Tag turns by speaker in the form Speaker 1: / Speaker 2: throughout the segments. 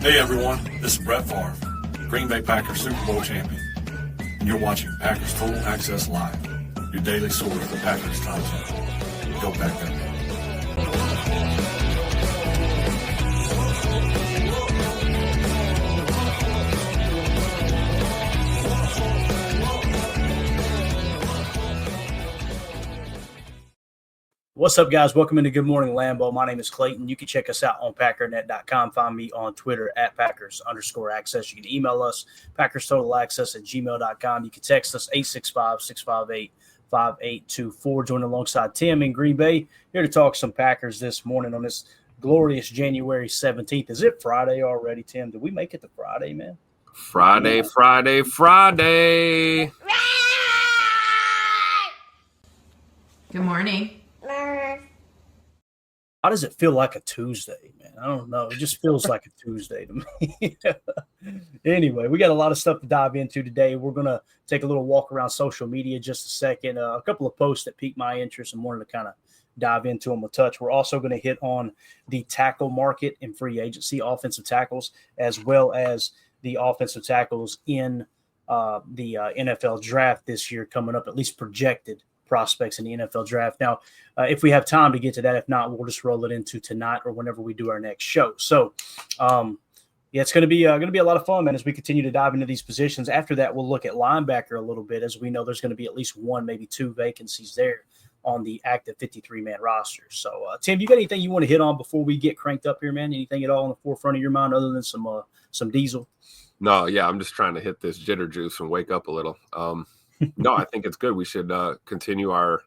Speaker 1: Hey everyone, this is Brett Favre, Green Bay Packers Super Bowl champion, and you're watching Packers Total Access Live, your daily source for Packers content. Go Pack Them.
Speaker 2: What's up, guys? Welcome into Good Morning Lambeau. My name is Clayton. You can check us out on packernet.com. Find me on Twitter at Packers_access. You can email us, PackersTotalAccess@gmail.com. You can text us 865-658-5824. Join alongside Tim in Green Bay. Here to talk some Packers this morning on this glorious January 17th. Is it Friday already, Tim? Did we make it to Friday, man?
Speaker 3: Friday.
Speaker 4: Good morning.
Speaker 2: How does it feel like a Tuesday, man? I don't know. It just feels like a Tuesday to me. Anyway, we got a lot of stuff to dive into today. We're going to take a little walk around social media just a second. A couple of posts that piqued my interest and wanted to kind of dive into them a touch. We're also going to hit on the tackle market in free agency, offensive tackles, as well as the offensive tackles in the NFL draft this year coming up, at least projected prospects in the NFL draft. Now, if we have time to get to that, if not, we'll just roll it into tonight or whenever we do our next show. So, it's going to be a lot of fun, man, as we continue to dive into these positions. After that, we'll look at linebacker a little bit, as we know there's going to be at least one, maybe two vacancies there on the active 53-man roster. So, Tim, you got anything you want to hit on before we get cranked up here, man? Anything at all on the forefront of your mind other than some diesel?
Speaker 3: No, yeah, I'm just trying to hit this jitter juice and wake up a little. No, I think it's good. We should continue our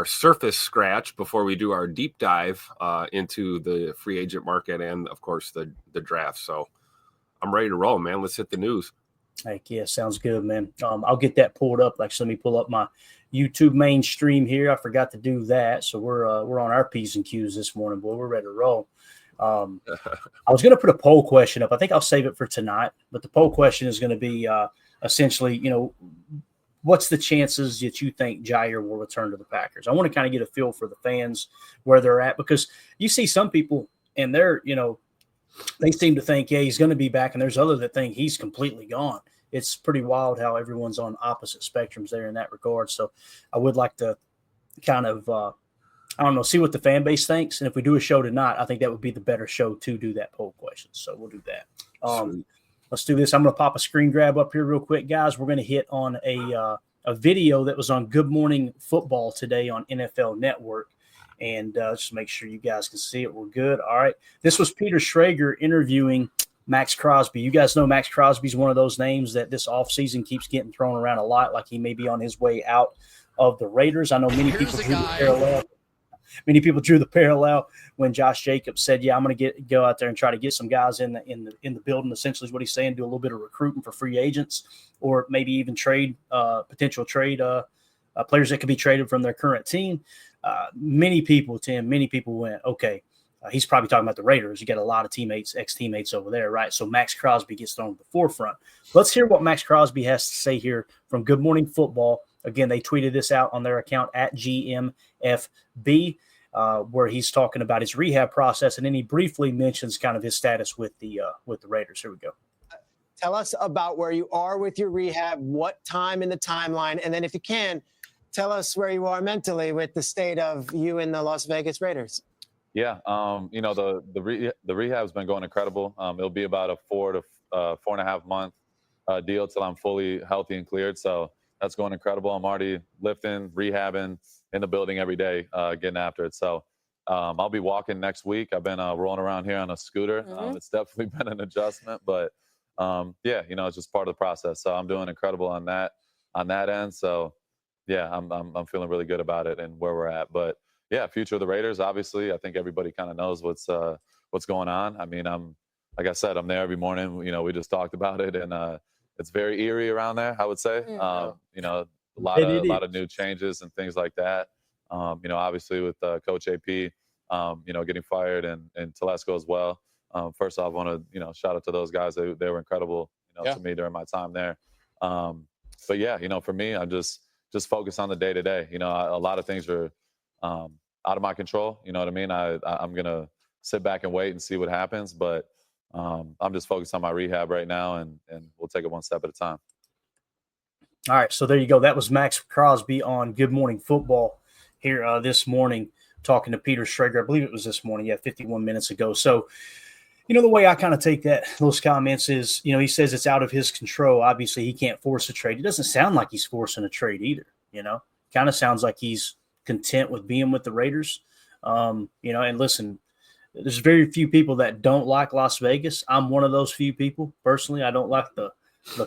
Speaker 3: surface scratch before we do our deep dive into the free agent market and, of course, the draft. So I'm ready to roll, man. Let's hit the news.
Speaker 2: Heck yeah, sounds good, man. I'll get that pulled up. Actually, let me pull up my YouTube mainstream here. I forgot to do that, so we're on our P's and Q's this morning, boy. We're ready to roll. I was going to put a poll question up. I think I'll save it for tonight, but the poll question is going to be essentially, what's the chances that you think Jair will return to the Packers? I want to kind of get a feel for the fans where they're at, because you see some people and they're, they seem to think, yeah, he's going to be back. And there's others that think he's completely gone. It's pretty wild how everyone's on opposite spectrums there in that regard. So I would like to kind of, see what the fan base thinks. And if we do a show tonight, I think that would be the better show to do that poll question. So we'll do that. Let's do this. I'm going to pop a screen grab up here real quick, guys. We're going to hit on a video that was on Good Morning Football today on NFL Network. And just make sure you guys can see it. We're good. All right. This was Peter Schrager interviewing Max Crosby. You guys know Max Crosby is one of those names that this offseason keeps getting thrown around a lot, like he may be on his way out of the Raiders. I know many people drew the parallel. Many people drew the parallel when Josh Jacobs said, yeah, I'm going to go out there and try to get some guys in the building. Essentially is what he's saying, do a little bit of recruiting for free agents, or maybe even potential trade players that could be traded from their current team. Many people went, okay, he's probably talking about the Raiders. You got a lot of ex-teammates over there, right? So Max Crosby gets thrown to the forefront. Let's hear what Max Crosby has to say here from Good Morning Football. Again, they tweeted this out on their account at GMFB, where he's talking about his rehab process, and then he briefly mentions kind of his status with the Raiders. Here we go.
Speaker 5: Tell us about where you are with your rehab, what time in the timeline, and then if you can, tell us where you are mentally with the state of you and the Las Vegas Raiders.
Speaker 6: Yeah, the rehab's been going incredible. It'll be about a 4 to 4.5 month deal till I'm fully healthy and cleared. So that's going incredible. I'm already lifting, rehabbing in the building every day, getting after it. So I'll be walking next week. I've been rolling around here on a scooter. It's definitely been an adjustment, but it's just part of the process. So I'm doing incredible on that end. So yeah, I'm feeling really good about it and where we're at. But yeah, future of the Raiders, obviously, I think everybody kind of knows what's going on. I mean, like I said, I'm there every morning. We just talked about it, and it's very eerie around there, I would say. A lot of new changes and things like that. Obviously with Coach AP, getting fired and Telesco as well. First off, I want to, shout out to those guys. They were incredible, to me during my time there. But yeah, for me, I'm just focused on the day to day. A lot of things are out of my control. You know what I mean? I'm going to sit back and wait and see what happens. But I'm just focused on my rehab right now, and we'll take it one step at a time.
Speaker 2: All right, so there you go. That was Max Crosby on Good Morning Football here this morning, talking to Peter Schrager. I believe it was this morning, 51 minutes ago. So, the way I kind of take those comments is, he says it's out of his control. Obviously, he can't force a trade. It doesn't sound like he's forcing a trade either, Kind of sounds like he's content with being with the Raiders. And listen, there's very few people that don't like Las Vegas. I'm one of those few people. Personally, I don't like the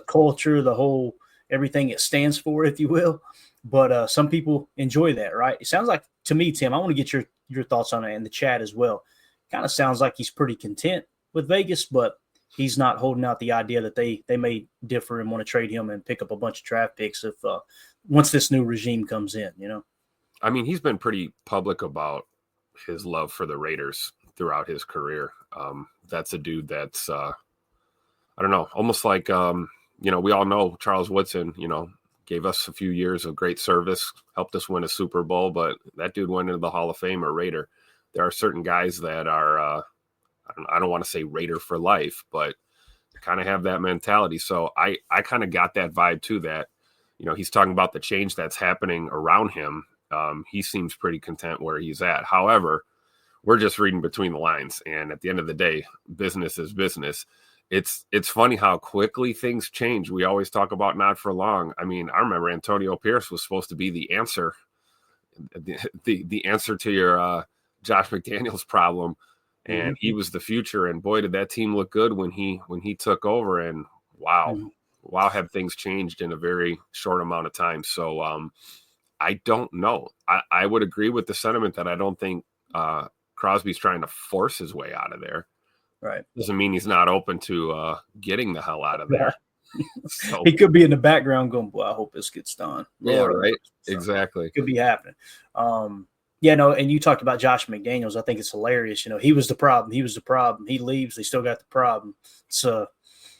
Speaker 2: culture, the whole everything it stands for, if you will. But some people enjoy that, right? It sounds like, to me, Tim, I want to get your thoughts on it in the chat as well. Kind of sounds like he's pretty content with Vegas, but he's not holding out the idea that they may differ and want to trade him and pick up a bunch of draft picks if once this new regime comes in,
Speaker 3: I mean, he's been pretty public about his love for the Raiders throughout his career. That's a dude that's, I don't know, almost like, we all know Charles Woodson, gave us a few years of great service, helped us win a Super Bowl, but that dude went into the Hall of Fame or Raider. There are certain guys that are, I don't want to say Raider for life, but kind of have that mentality. So I kind of got that vibe too, that, he's talking about the change that's happening around him. He seems pretty content where he's at. However, we're just reading between the lines. And at the end of the day, business is business. It's funny how quickly things change. We always talk about not for long. I mean, I remember Antonio Pierce was supposed to be the answer, the answer to your Josh McDaniels problem. And he was the future. And boy, did that team look good when he took over. And wow, have things changed in a very short amount of time. So I don't know. I would agree with the sentiment that I don't think Crosby's trying to force his way out of there.
Speaker 2: Right.
Speaker 3: Doesn't mean he's not open to getting the hell out of there. So,
Speaker 2: he could be in the background going, "Well, I hope this gets done."
Speaker 3: Yeah, right.
Speaker 2: So
Speaker 3: exactly.
Speaker 2: It could be happening. And you talked about Josh McDaniels. I think it's hilarious. He was the problem. He leaves. They still got the problem. So,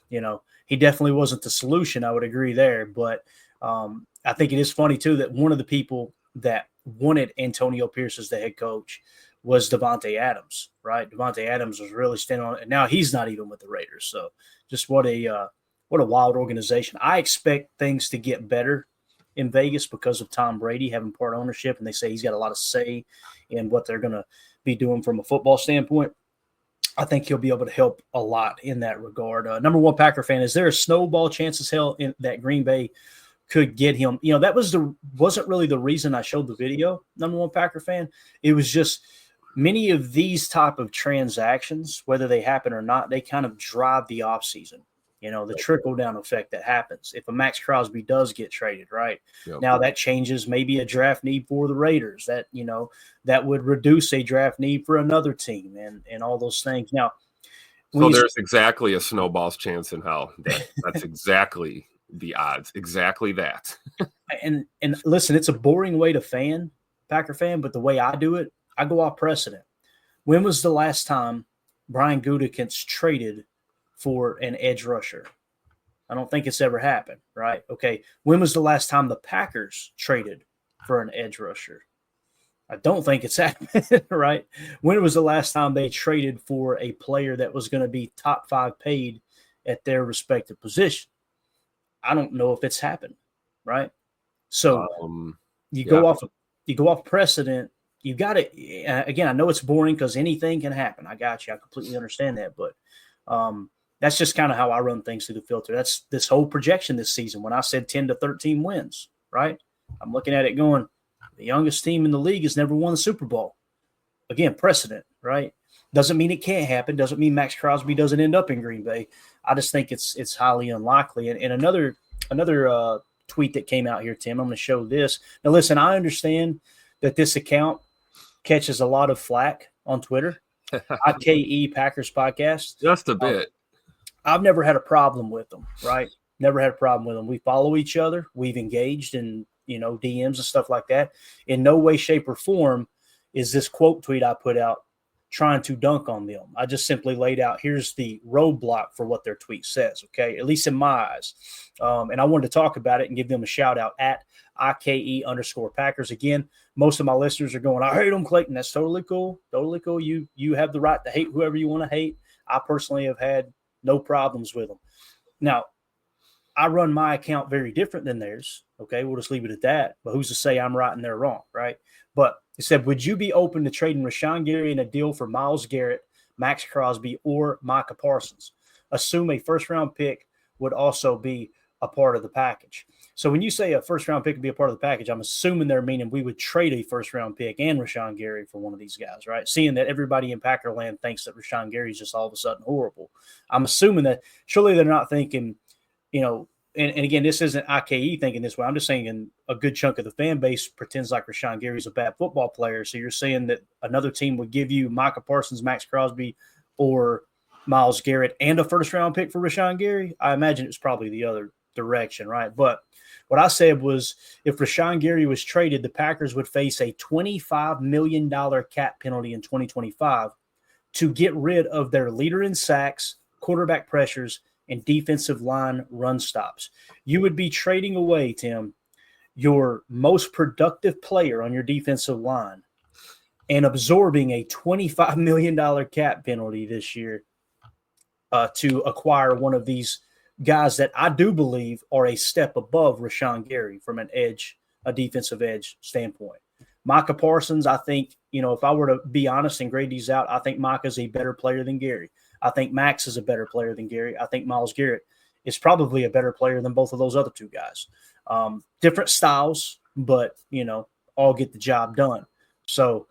Speaker 2: he definitely wasn't the solution. I would agree there. But I think it is funny, too, that one of the people that wanted Antonio Pierce as the head coach was Davante Adams, right? Davante Adams was really standing on it. And now he's not even with the Raiders. So just what a wild organization. I expect things to get better in Vegas because of Tom Brady having part ownership, and they say he's got a lot of say in what they're going to be doing from a football standpoint. I think he'll be able to help a lot in that regard. Number one Packer fan, is there a snowball chance as hell that Green Bay could get him? That wasn't really the reason I showed the video, number one Packer fan. It was just many of these type of transactions, whether they happen or not, they kind of drive the offseason. The trickle-down effect that happens. If a Max Crosby does get traded, right? Yep. Now that changes maybe a draft need for the Raiders. That, that would reduce a draft need for another team and all those things. Now,
Speaker 3: so there's exactly a snowball's chance in hell. That's exactly the odds. Exactly that.
Speaker 2: and listen, it's a boring way to Packer fan, but the way I do it, I go off precedent. When was the last time Brian Gutekunst traded for an edge rusher? I don't think it's ever happened, right? Okay. When was the last time the Packers traded for an edge rusher? I don't think it's happened, right? When was the last time they traded for a player that was going to be top 5 paid at their respective position? I don't know if it's happened, right? So go off precedent. You got to, again, I know it's boring because anything can happen. I got you. I completely understand that. But that's just kind of how I run things through the filter. That's this whole projection this season. When I said 10 to 13 wins, right? I'm looking at it going, the youngest team in the league has never won the Super Bowl. Again, precedent, right? Doesn't mean it can't happen. Doesn't mean Max Crosby doesn't end up in Green Bay. I just think it's highly unlikely. And another tweet that came out here, Tim, I'm going to show this. Now, listen, I understand that this account catches a lot of flack on Twitter. IKE Packers Podcast.
Speaker 3: Just a bit.
Speaker 2: I've never had a problem with them, right? Never had a problem with them. We follow each other. We've engaged in, DMs and stuff like that. In no way, shape, or form is this quote tweet I put out trying to dunk on them. I just simply laid out, here's the roadblock for what their tweet says, okay? At least in my eyes. And I wanted to talk about it and give them a shout out at IKE_Packers. Again, most of my listeners are going, I hate them, Clayton. That's totally cool. Totally cool. You have the right to hate whoever you want to hate. I personally have had no problems with them. Now, I run my account very different than theirs. Okay, we'll just leave it at that. But who's to say I'm right and they're wrong, right? But it said, would you be open to trading Rashawn Gary in a deal for Myles Garrett, Max Crosby, or Micah Parsons? Assume a first-round pick would also be a part of the package. So when you say a first-round pick would be a part of the package, I'm assuming they're meaning we would trade a first-round pick and Rashawn Gary for one of these guys, right? Seeing that everybody in Packerland thinks that Rashawn Gary is just all of a sudden horrible. I'm assuming that surely they're not thinking, and again, this isn't IKE thinking this way. I'm just saying a good chunk of the fan base pretends like Rashawn Gary's a bad football player. So you're saying that another team would give you Micah Parsons, Max Crosby, or Myles Garrett and a first-round pick for Rashawn Gary? I imagine it's probably the other direction, right? But what I said was if Rashawn Gary was traded, the Packers would face a $25 million cap penalty in 2025 to get rid of their leader in sacks, quarterback pressures, and defensive line run stops. You would be trading away, Tim, your most productive player on your defensive line and absorbing a $25 million cap penalty this year to acquire one of these guys that I do believe are a step above Rashawn Gary from a defensive edge standpoint. Micah Parsons, I think, if I were to be honest and grade these out, I think Micah's a better player than Gary. I think Max is a better player than Gary. I think Myles Garrett is probably a better player than both of those other two guys. Different styles, but, all get the job done. So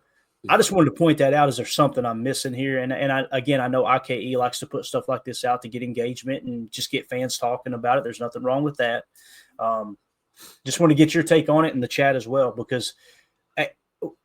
Speaker 2: I just wanted to point that out. Is there something I'm missing here? And I know IKE likes to put stuff like this out to get engagement and just get fans talking about it. There's nothing wrong with that. Just want to get your take on it in the chat as well, because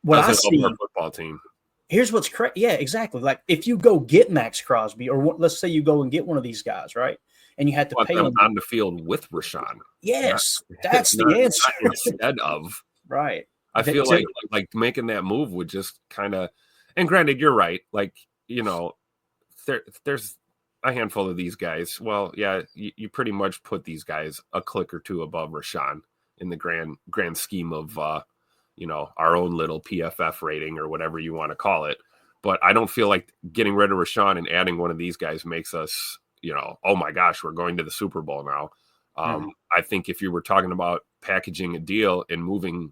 Speaker 2: what I see –
Speaker 3: football team.
Speaker 2: Here's what's crazy. Yeah, exactly. Like if you go get Max Crosby, or let's say you go and get one of these guys, right? And you had to pay him
Speaker 3: on the field with Rashawn.
Speaker 2: Yes, that's the answer.
Speaker 3: Instead of
Speaker 2: right.
Speaker 3: I feel like making that move would just kind of. And granted, you're right. Like there's a handful of these guys. Well, yeah, you pretty much put these guys a click or two above Rashawn in the grand scheme of. Our own little PFF rating or whatever you want to call it. But I don't feel like getting rid of Rashawn and adding one of these guys makes us, oh my gosh, we're going to the Super Bowl now. I think if you were talking about packaging a deal and moving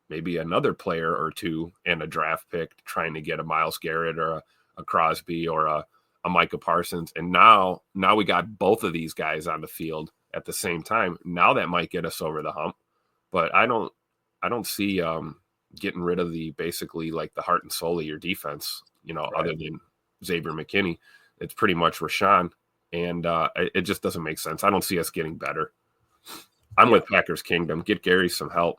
Speaker 3: maybe another player or two and a draft pick, trying to get a Myles Garrett or a Crosby or a Micah Parsons. And now we got both of these guys on the field at the same time. Now that might get us over the hump, but I don't see getting rid of basically like the heart and soul of your defense, right. Other than Xavier McKinney. It's pretty much Rashawn, and it just doesn't make sense. I don't see us getting better. I'm with Packers Kingdom. Get Gary some help.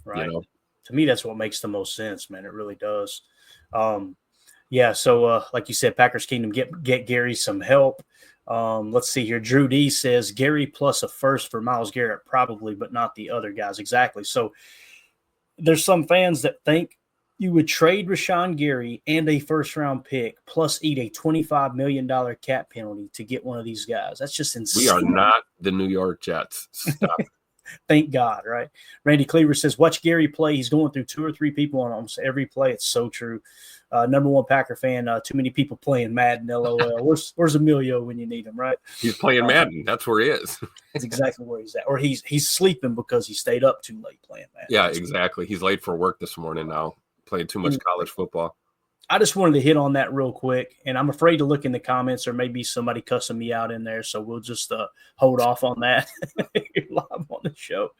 Speaker 2: Right. To me, that's what makes the most sense, man. It really does. So like you said, Packers Kingdom, get Gary some help. Let's see here. Drew D says Gary plus a first for Myles Garrett, probably, but not the other guys. Exactly. So there's some fans that think you would trade Rashawn Gary and a first-round pick plus eat a $25 million cap penalty to get one of these guys. That's just insane.
Speaker 3: We are not the New York Jets. Stop.
Speaker 2: Thank God, right? Randy Cleaver says, watch Gary play. He's going through 2 or 3 people on almost every play. It's so true. Number one Packer fan, too many people playing Madden, LOL. Where's Emilio when you need him, right?
Speaker 3: He's playing Madden. That's where he is.
Speaker 2: That's exactly where he's at. Or he's sleeping because he stayed up too late playing Madden.
Speaker 3: Yeah, exactly. He's late for work this morning now, playing too much college football.
Speaker 2: I just wanted to hit on that real quick, and I'm afraid to look in the comments. Or maybe somebody cussing me out in there, so we'll just hold off on that live on the show.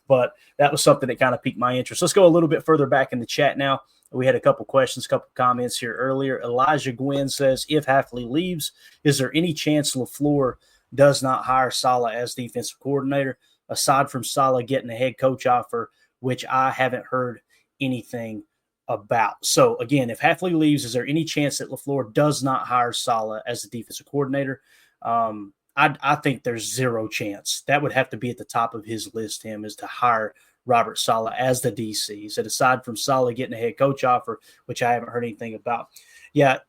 Speaker 2: But that was something that kind of piqued my interest. Let's go a little bit further back in the chat now. We had a couple questions, couple comments here earlier. Elijah Gwynn says, if Hafley leaves, is there any chance LaFleur does not hire Saleh as defensive coordinator, aside from Saleh getting a head coach offer, which I haven't heard anything about? So, again, if Hafley leaves, is there any chance that LaFleur does not hire Saleh as the defensive coordinator? I think there's zero chance. That would have to be at the top of his list, Tim, is to hire Robert Saleh as the DC. He said, aside from Saleh getting a head coach offer, which I haven't heard anything about. Yeah,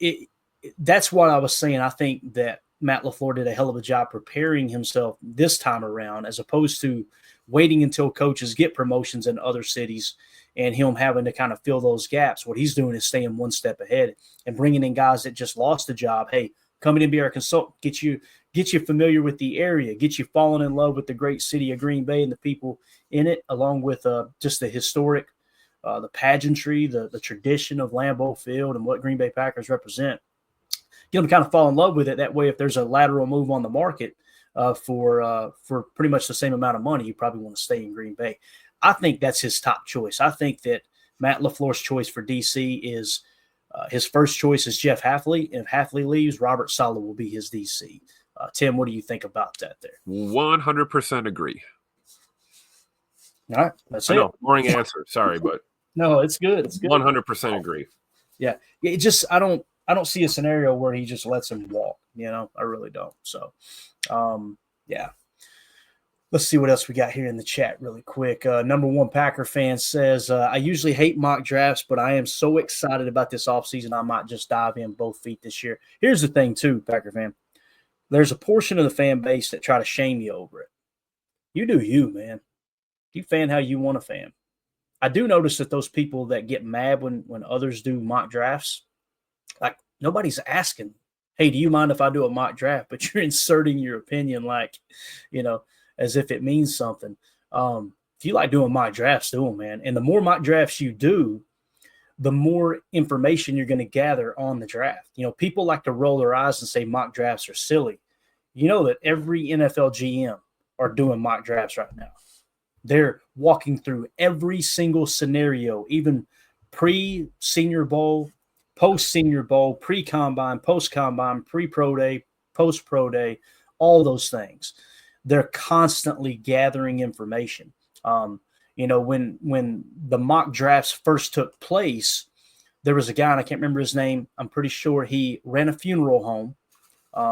Speaker 2: that's what I was saying. I think that Matt LaFleur did a hell of a job preparing himself this time around, as opposed to waiting until coaches get promotions in other cities and him having to kind of fill those gaps. What he's doing is staying one step ahead and bringing in guys that just lost a job. Hey, come in and be our consultant, get you familiar with the area, get you falling in love with the great city of Green Bay and the people in it, along with just the historic, the pageantry, the tradition of Lambeau Field and what Green Bay Packers represent. Get them to kind of fall in love with it. That way, if there's a lateral move on the market for pretty much the same amount of money, you probably want to stay in Green Bay. I think that's his top choice. I think that Matt LaFleur's choice for DC is his first choice is Jeff Hafley. And if Hafley leaves, Robert Saleh will be his DC. Tim, what do you think about that there?
Speaker 3: 100% agree.
Speaker 2: All right, that's it.
Speaker 3: No, boring answer. Sorry, but
Speaker 2: no, it's good. It's good.
Speaker 3: 100% agree.
Speaker 2: Yeah, it just I don't see a scenario where he just lets him walk. I really don't. So, yeah. Let's see what else we got here in the chat really quick. Number one Packer fan says, I usually hate mock drafts, but I am so excited about this offseason, I might just dive in both feet this year. Here's the thing, too, Packer fan. There's a portion of the fan base that try to shame you over it. You do you, man. You fan how you want to fan. I do notice that those people that get mad when others do mock drafts, like nobody's asking, hey, do you mind if I do a mock draft? But you're inserting your opinion like, as if it means something. If you like doing mock drafts, do them, man. And the more mock drafts you do, the more information you're going to gather on the draft. People like to roll their eyes and say mock drafts are silly. You know that every NFL GM are doing mock drafts right now. They're walking through every single scenario, even pre-Senior Bowl, post-Senior Bowl, pre-Combine, post-Combine, pre-Pro Day, post-Pro Day, all those things. They're constantly gathering information. When the mock drafts first took place, there was a guy, and I can't remember his name. I'm pretty sure he ran a funeral home.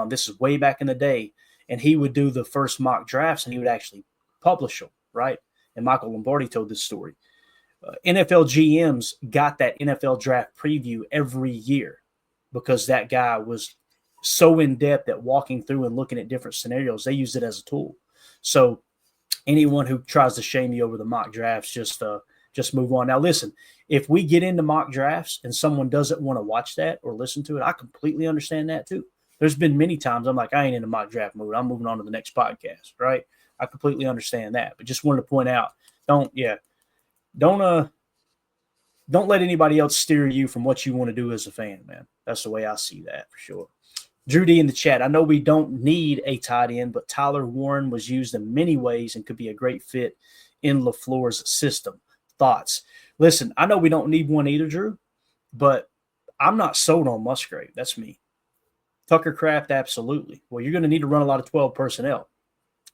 Speaker 2: This is way back in the day. And he would do the first mock drafts, and he would actually publish them, right? And Michael Lombardi told this story. NFL GMs got that NFL draft preview every year because that guy was so in-depth at walking through and looking at different scenarios. They used it as a tool. So anyone who tries to shame you over the mock drafts, just move on. Now, listen, if we get into mock drafts and someone doesn't want to watch that or listen to it, I completely understand that too. There's been many times I'm like, I ain't in a mock draft mood. I'm moving on to the next podcast, right? I completely understand that. But just wanted to point out, don't let anybody else steer you from what you want to do as a fan, man. That's the way I see that for sure. Drew D in the chat. I know we don't need a tight end, but Tyler Warren was used in many ways and could be a great fit in LaFleur's system. Thoughts? Listen, I know we don't need one either, Drew, but I'm not sold on Musgrave. That's me. Tucker Kraft, absolutely. Well, you're going to need to run a lot of 12 personnel.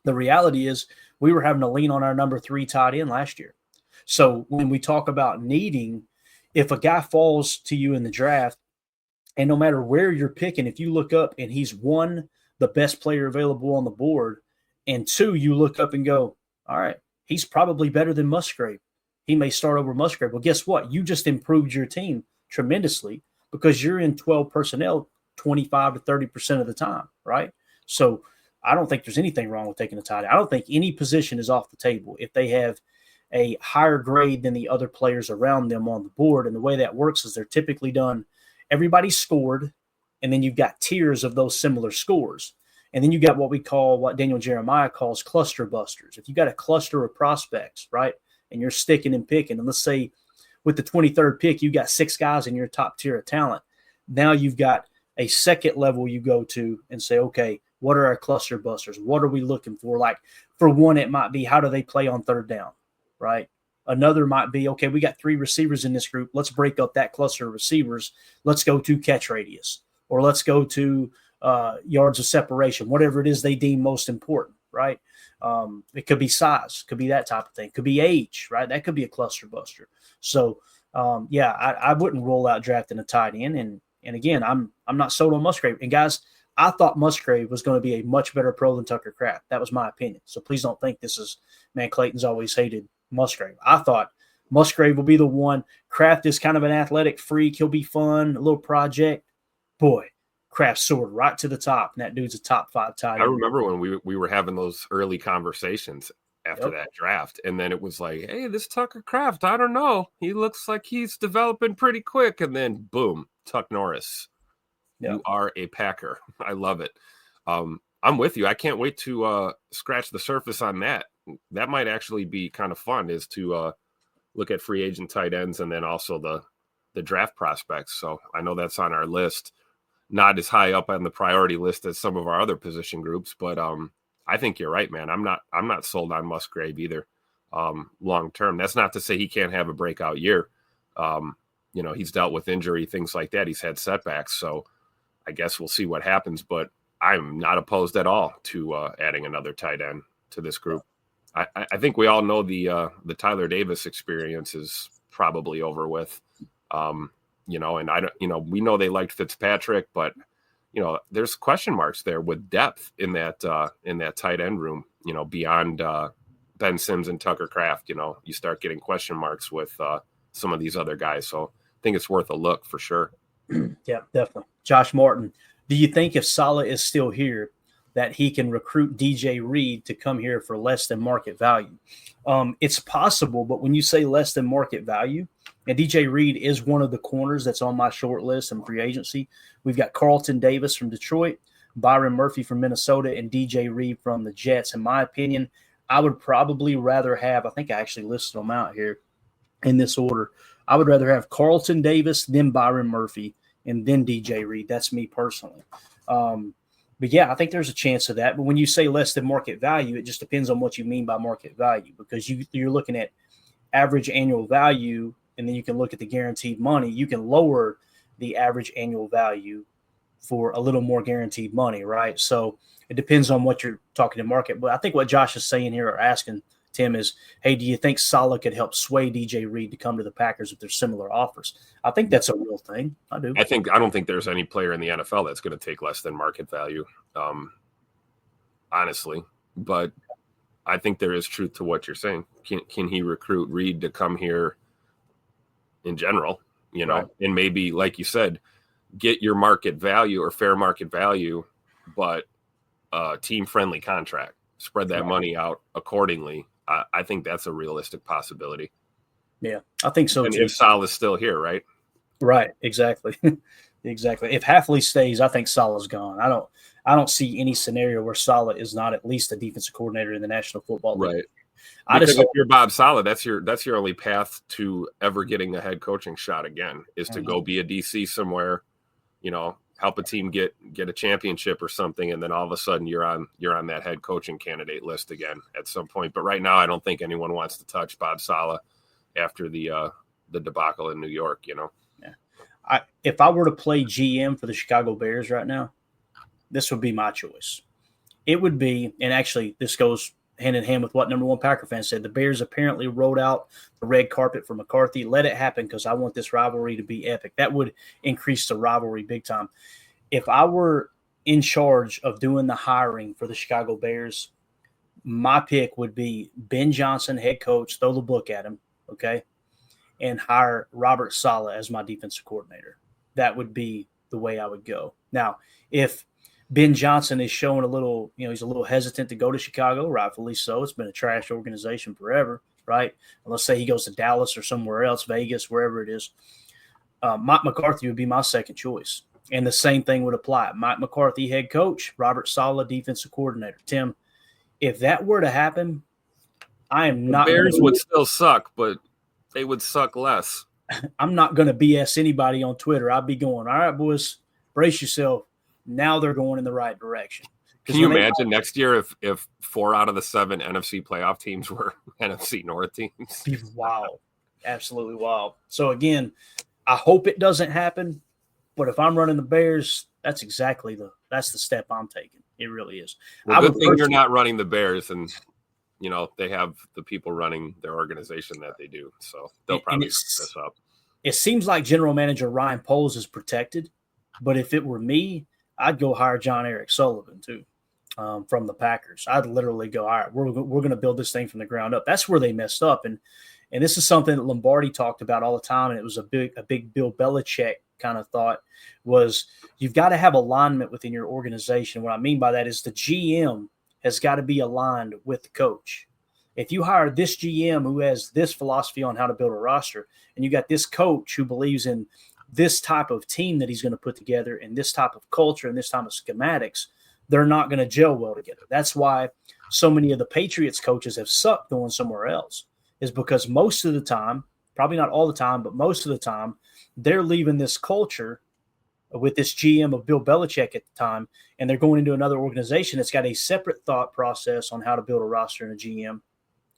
Speaker 2: The reality is we were having to lean on our number 3 tight end last year. So when we talk about needing, if a guy falls to you in the draft, and no matter where you're picking, if you look up and he's 1, the best player available on the board, and 2, you look up and go, all right, he's probably better than Musgrave. He may start over Musgrave. Well, guess what? You just improved your team tremendously because you're in 12 personnel 25 to 30% of the time, right? So I don't think there's anything wrong with taking a tight end. I don't think any position is off the table if they have a higher grade than the other players around them on the board. And the way that works is they're typically done – everybody scored, and then you've got tiers of those similar scores. And then you got what Daniel Jeremiah calls cluster busters. If you got a cluster of prospects, right, and you're sticking and picking, and let's say with the 23rd pick, you got 6 guys in your top tier of talent. Now you've got a second level you go to and say, okay, what are our cluster busters? What are we looking for? Like for one, it might be how do they play on third down, right? Another might be, okay, we got 3 receivers in this group. Let's break up that cluster of receivers. Let's go to catch radius, or let's go to yards of separation, whatever it is they deem most important, right? It could be size, could be that type of thing. Could be age, right? That could be a cluster buster. So, I wouldn't roll out drafting a tight end. And again, I'm not sold on Musgrave. And guys, I thought Musgrave was going to be a much better pro than Tucker Kraft. That was my opinion. So please don't think this is, man, Clayton's always hated Musgrave. I thought Musgrave will be the one. Kraft is kind of an athletic freak. He'll be fun, a little project. Boy, Kraft soared right to the top, and that dude's a top 5 tight end.
Speaker 3: I remember when we were having those early conversations after that draft, and then it was like, hey, this Tucker Kraft, I don't know. He looks like he's developing pretty quick, and then boom, Tuck Norris.
Speaker 2: Yeah.
Speaker 3: You are a Packer. I love it. I'm with you. I can't wait to scratch the surface on that. That might actually be kind of fun, is to look at free agent tight ends and then also the draft prospects. So I know that's on our list. Not as high up on the priority list as some of our other position groups, but I think you're right, man. I'm not sold on Musgrave either. Long term. That's not to say he can't have a breakout year. He's dealt with injury, things like that. He's had setbacks, so I guess we'll see what happens. But I'm not opposed at all to adding another tight end to this group. I think we all know the Tyler Davis experience is probably over with. And I don't, we know they liked Fitzpatrick, but there's question marks there with depth in that tight end room. Beyond Ben Sims and Tucker Kraft, you start getting question marks with some of these other guys. So I think it's worth a look for sure.
Speaker 2: Yeah, definitely. Josh Martin, do you think if Saleh is still here, that he can recruit DJ Reed to come here for less than market value? It's possible, but when you say less than market value, and DJ Reed is one of the corners that's on my short list in free agency. We've got Carlton Davis from Detroit, Byron Murphy from Minnesota, and DJ Reed from the Jets. In my opinion, I would probably rather have, I think I actually listed them out here in this order. I would rather have Carlton Davis, then Byron Murphy, and then DJ Reed. That's me personally. But yeah, I think there's a chance of that. But when you say less than market value, it just depends on what you mean by market value, because you're looking at average annual value, and then you can look at the guaranteed money. You can lower the average annual value for a little more guaranteed money, right? So it depends on what you're talking to market. But I think what Josh is saying here, or asking Tim, is, hey, do you think Saleh could help sway DJ Reed to come to the Packers if there's similar offers? I think that's a real thing. I do.
Speaker 3: I don't think there's any player in the NFL that's going to take less than market value, honestly. But I think there is truth to what you're saying. Can he recruit Reed to come here in general,
Speaker 2: Right.
Speaker 3: And maybe, like you said, get your market value or fair market value, but team-friendly contract. Spread that money out accordingly. I think that's a realistic possibility.
Speaker 2: Yeah, I think so
Speaker 3: and
Speaker 2: too.
Speaker 3: If Saleh's still here, right?
Speaker 2: Right, exactly. Exactly. If Hafley stays, I think Saleh's gone. I don't see any scenario where Saleh is not at least a defensive coordinator in the National Football League.
Speaker 3: Right.
Speaker 2: I
Speaker 3: Because
Speaker 2: just
Speaker 3: if you're Bob Saleh, that's your only path to ever getting a head coaching shot again, is to go be a DC somewhere, help a team get a championship or something, and then all of a sudden you're on that head coaching candidate list again at some point. But right now, I don't think anyone wants to touch Bob Saleh after the debacle in New York.
Speaker 2: Yeah. If I were to play GM for the Chicago Bears right now, this would be my choice. It would be, and actually this goes hand in hand with what number one Packer fan said. The Bears apparently rolled out the red carpet for McCarthy. Let it happen, because I want this rivalry to be epic. That would increase the rivalry big time. If I were in charge of doing the hiring for the Chicago Bears, my pick would be Ben Johnson, head coach, throw the book at him, okay, and hire Robert Saleh as my defensive coordinator. That would be the way I would go. Now, if Ben Johnson is showing a little, he's a little hesitant to go to Chicago, rightfully so. It's been a trash organization forever, right? And let's say he goes to Dallas or somewhere else, Vegas, wherever it is. Mike McCarthy would be my second choice. And the same thing would apply. Mike McCarthy, head coach, Robert Saleh, defensive coordinator. Tim, if that were to happen, I am not.
Speaker 3: The Bears would still suck, but they would suck less.
Speaker 2: I'm not going to BS anybody on Twitter. I'd be going, all right, boys, brace yourself. Now they're going in the right direction.
Speaker 3: Can you imagine next year if 4 out of the 7 NFC playoff teams were NFC North teams?
Speaker 2: Be wild. Absolutely wild. So, again, I hope it doesn't happen. But if I'm running the Bears, that's the step I'm taking. It really is.
Speaker 3: Well, good thing you're not running the Bears, and they have the people running their organization that they do. So they'll probably mess this up.
Speaker 2: It seems like General Manager Ryan Poles is protected. But if it were me, I'd go hire John Eric Sullivan too, from the Packers. I'd literally go, all right, we're going to build this thing from the ground up. That's where they messed up, and this is something that Lombardi talked about all the time, and it was a big Bill Belichick kind of thought, was you've got to have alignment within your organization. What I mean by that is the GM has got to be aligned with the coach. If you hire this GM who has this philosophy on how to build a roster, and you got this coach who believes in this type of team that he's going to put together and this type of culture and this type of schematics, they're not going to gel well together. That's why so many of the Patriots coaches have sucked going somewhere else, is because most of the time, probably not all the time, but most of the time, they're leaving this culture with this GM of Bill Belichick at the time, and they're going into another organization that's got a separate thought process on how to build a roster and a GM,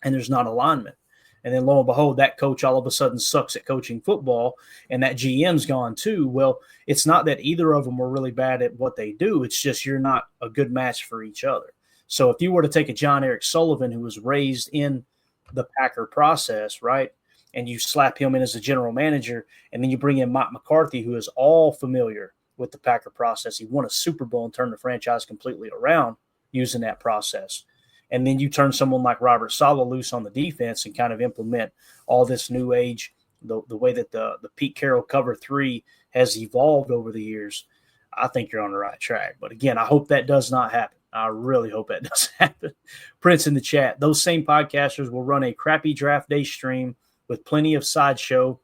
Speaker 2: and there's not alignment. And then lo and behold, that coach all of a sudden sucks at coaching football, and that GM's gone too. Well, it's not that either of them were really bad at what they do. It's just you're not a good match for each other. So if you were to take a John Eric Sullivan who was raised in the Packer process, right, and you slap him in as a general manager, and then you bring in Mike McCarthy, who is all familiar with the Packer process. He won a Super Bowl and turned the franchise completely around using that process. And then you turn someone like Robert Saleh loose on the defense and kind of implement all this new age, the way that the Pete Carroll cover 3 has evolved over the years. I think you're on the right track. But again, I hope that does not happen. I really hope that does happen. Prince in the chat, those same podcasters will run a crappy draft day stream with plenty of sideshow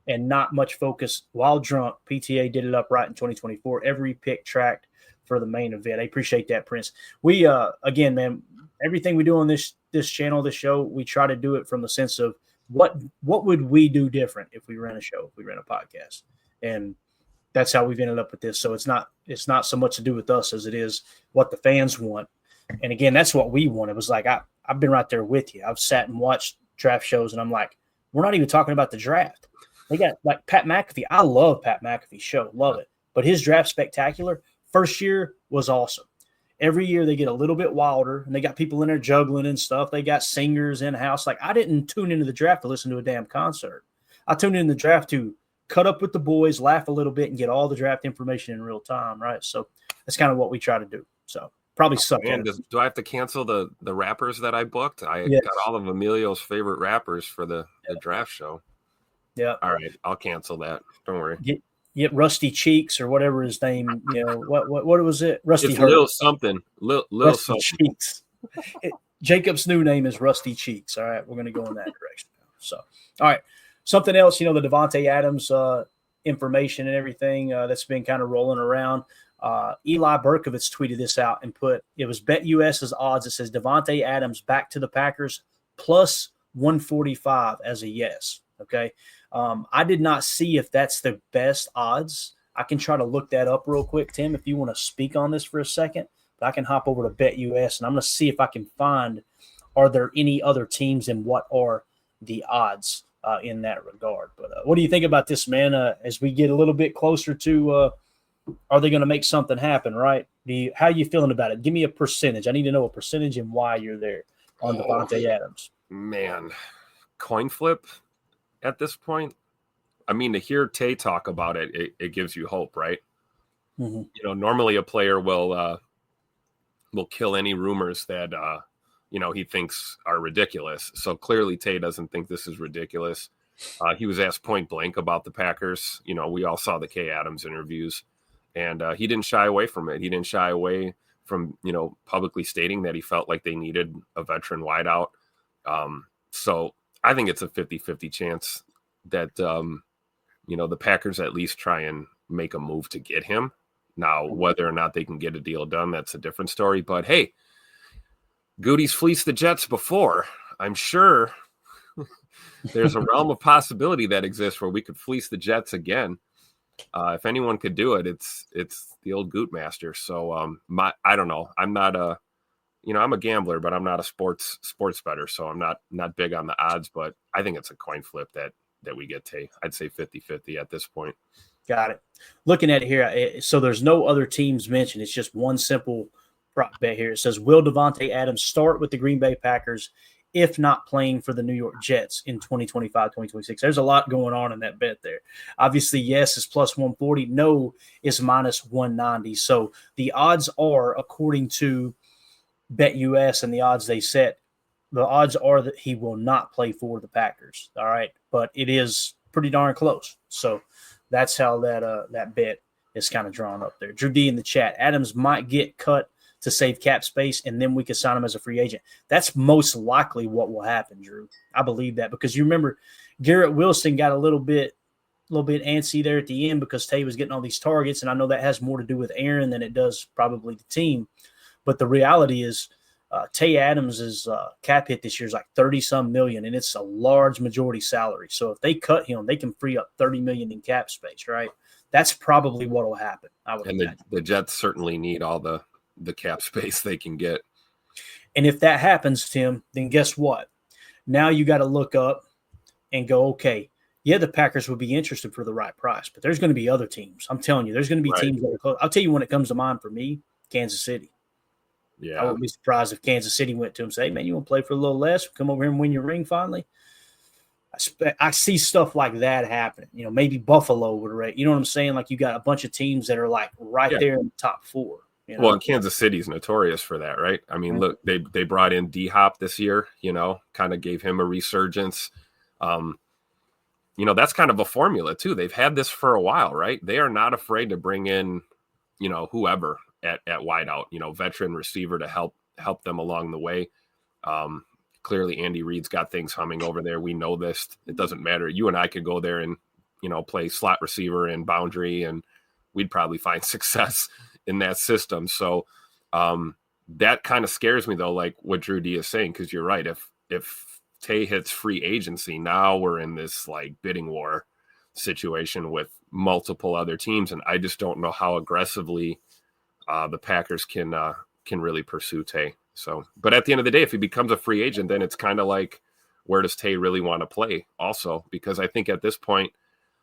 Speaker 2: and not much focus while drunk. PTA did it upright in 2024. Every pick tracked for the main event. I appreciate that, Prince. We, again, man, everything we do on this channel, this show, we try to do it from the sense of what would we do different if we ran a show, if we ran a podcast. And that's how we've ended up with this. So it's not so much to do with us as it is what the fans want. And again, that's what we want. It was like, I've been right there with you. I've sat and watched draft shows and I'm like, we're not even talking about the draft. They got like Pat McAfee. I love Pat McAfee's show. Love it. But his draft spectacular first year was awesome. Every year they get a little bit wilder and they got people in there juggling and stuff. They got singers in house. Like, I didn't tune into the draft to listen to a damn concert. I tuned in the draft to cut up with the boys, laugh a little bit, and get all the draft information in real time, right? So that's kind of what we try to do. So probably suck at it.
Speaker 3: Do I have to cancel the rappers that I booked? I got all of Emilio's favorite rappers for the draft show.
Speaker 2: Yeah.
Speaker 3: All right, I'll cancel that. Don't worry.
Speaker 2: Get Rusty Cheeks or whatever his name, what was it? Rusty
Speaker 3: It's
Speaker 2: Hurt.
Speaker 3: Lil something. Lil
Speaker 2: Rusty
Speaker 3: something.
Speaker 2: Cheeks. Jacob's new name is Rusty Cheeks. All right, we're going to go in that direction. So, all right. Something else, the Davante Adams information and everything that's been kind of rolling around. Eli Berkovitz tweeted this out and it was BetUS's odds. It says Davante Adams back to the Packers plus 145 as a yes. Okay. I did not see if that's the best odds. I can try to look that up real quick, Tim, if you want to speak on this for a second. But I can hop over to BetUS and I'm going to see if I can find, are there any other teams and what are the odds in that regard. But what do you think about this, man? As we get a little bit closer to are they going to make something happen, right? How are you feeling about it? Give me a percentage. I need to know a percentage and why you're there on Davante Adams.
Speaker 3: Man, coin flip at this point. I mean, to hear Tay talk about it, it gives you hope, right? Mm-hmm. Normally a player will kill any rumors that he thinks are ridiculous. So clearly Tay doesn't think this is ridiculous. He was asked point blank about the Packers. We all saw the Kay Adams interviews, and he didn't shy away from it. He didn't shy away from, publicly stating that he felt like they needed a veteran wideout. So I think it's a 50-50 chance that, the Packers at least try and make a move to get him. Now, whether or not they can get a deal done, that's a different story. But hey, Goody's fleeced the Jets before. I'm sure there's a realm of possibility that exists where we could fleece the Jets again. If anyone could do it, it's the old Goot master. So I don't know. I'm not I'm a gambler, but I'm not a sports bettor. So I'm not big on the odds, but I think it's a coin flip that we get Tay. I'd say 50-50 at this point.
Speaker 2: Got it. Looking at it here, so there's no other teams mentioned. It's just one simple prop bet here. It says, will Davante Adams start with the Green Bay Packers if not playing for the New York Jets in 2025, 2026? There's a lot going on in that bet there. Obviously, yes is plus 140. No is minus 190. So the odds are, according to BetUS and the odds they set, the odds are that he will not play for the Packers. All right. But it is pretty darn close. So that's how that bet is kind of drawn up there. Drew D in the chat. Adams might get cut to save cap space, and then we could sign him as a free agent. That's most likely what will happen, Drew. I believe that because you remember Garrett Wilson got a little bit little bit antsy there at the end because Tay was getting all these targets, and I know that has more to do with Aaron than it does probably the team. But the reality is Tay Adams' cap hit this year is like 30-some million, and it's a large majority salary. So if they cut him, they can free up $30 million in cap space, right? That's probably what will happen, I would imagine.
Speaker 3: The Jets certainly need all the cap space they can get.
Speaker 2: And if that happens, Tim, then guess what? Now you got to look up and go, okay, yeah, the Packers would be interested for the right price, but there's going to be other teams. I'm telling you, there's going to be teams that are close. I'll tell you when it comes to mind for me, Kansas City.
Speaker 3: Yeah.
Speaker 2: I wouldn't be surprised if Kansas City went to him and say, hey, man, you want to play for a little less? Come over here and win your ring finally. I see stuff like that happening. You know, maybe Buffalo would rate. You know what I'm saying? Like you got a bunch of teams that are like right there in the top four. You know?
Speaker 3: Well, and Kansas City's notorious for that, right? I mean, look, they brought in D-Hop this year, you know, kind of gave him a resurgence. You know, that's kind of a formula too. They've had this for a while, right? They are not afraid to bring in, you know, whoever at wideout, you know, veteran receiver to help them along the way. Clearly Andy Reid's got things humming over there. We know this. It doesn't matter. You and I could go there and, you know, play slot receiver and boundary, and we'd probably find success in that system. So that kind of scares me though, like what Drew D is saying, because you're right. If Tay hits free agency, now we're in this like bidding war situation with multiple other teams, and I just don't know how aggressively the Packers can really pursue Tay. So, but at the end of the day, if he becomes a free agent, then it's kind of like, where does Tay really want to play also? Because I think at this point,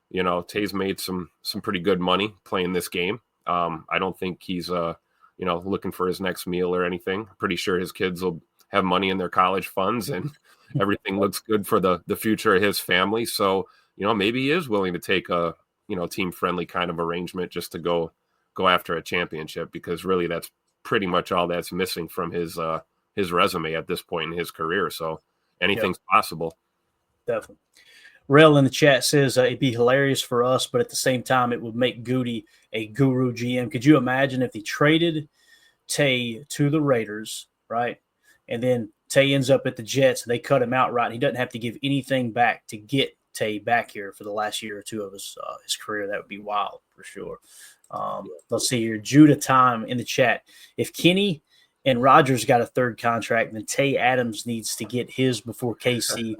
Speaker 3: you know, Tay's made some pretty good money playing this game. I don't think he's, you know, looking for his next meal or anything. Pretty sure his kids will have money in their college funds and everything looks good for the future of his family. So, you know, maybe he is willing to take a, you know, team friendly kind of arrangement just to go after a championship, because really that's pretty much all that's missing from his resume at this point in his career. So anything's possible.
Speaker 2: Definitely. Rel in the chat says it'd be hilarious for us, but at the same time, it would make Goody a guru GM. Could you imagine if he traded Tay to the Raiders, right? And then Tay ends up at the Jets, and they cut him outright, and he doesn't have to give anything back to get Tay back here for the last year or two of his career. That would be wild for sure. Let's see here. Judah Time in the chat. If Kenny and Rodgers got a third contract, then Tay Adams needs to get his before KC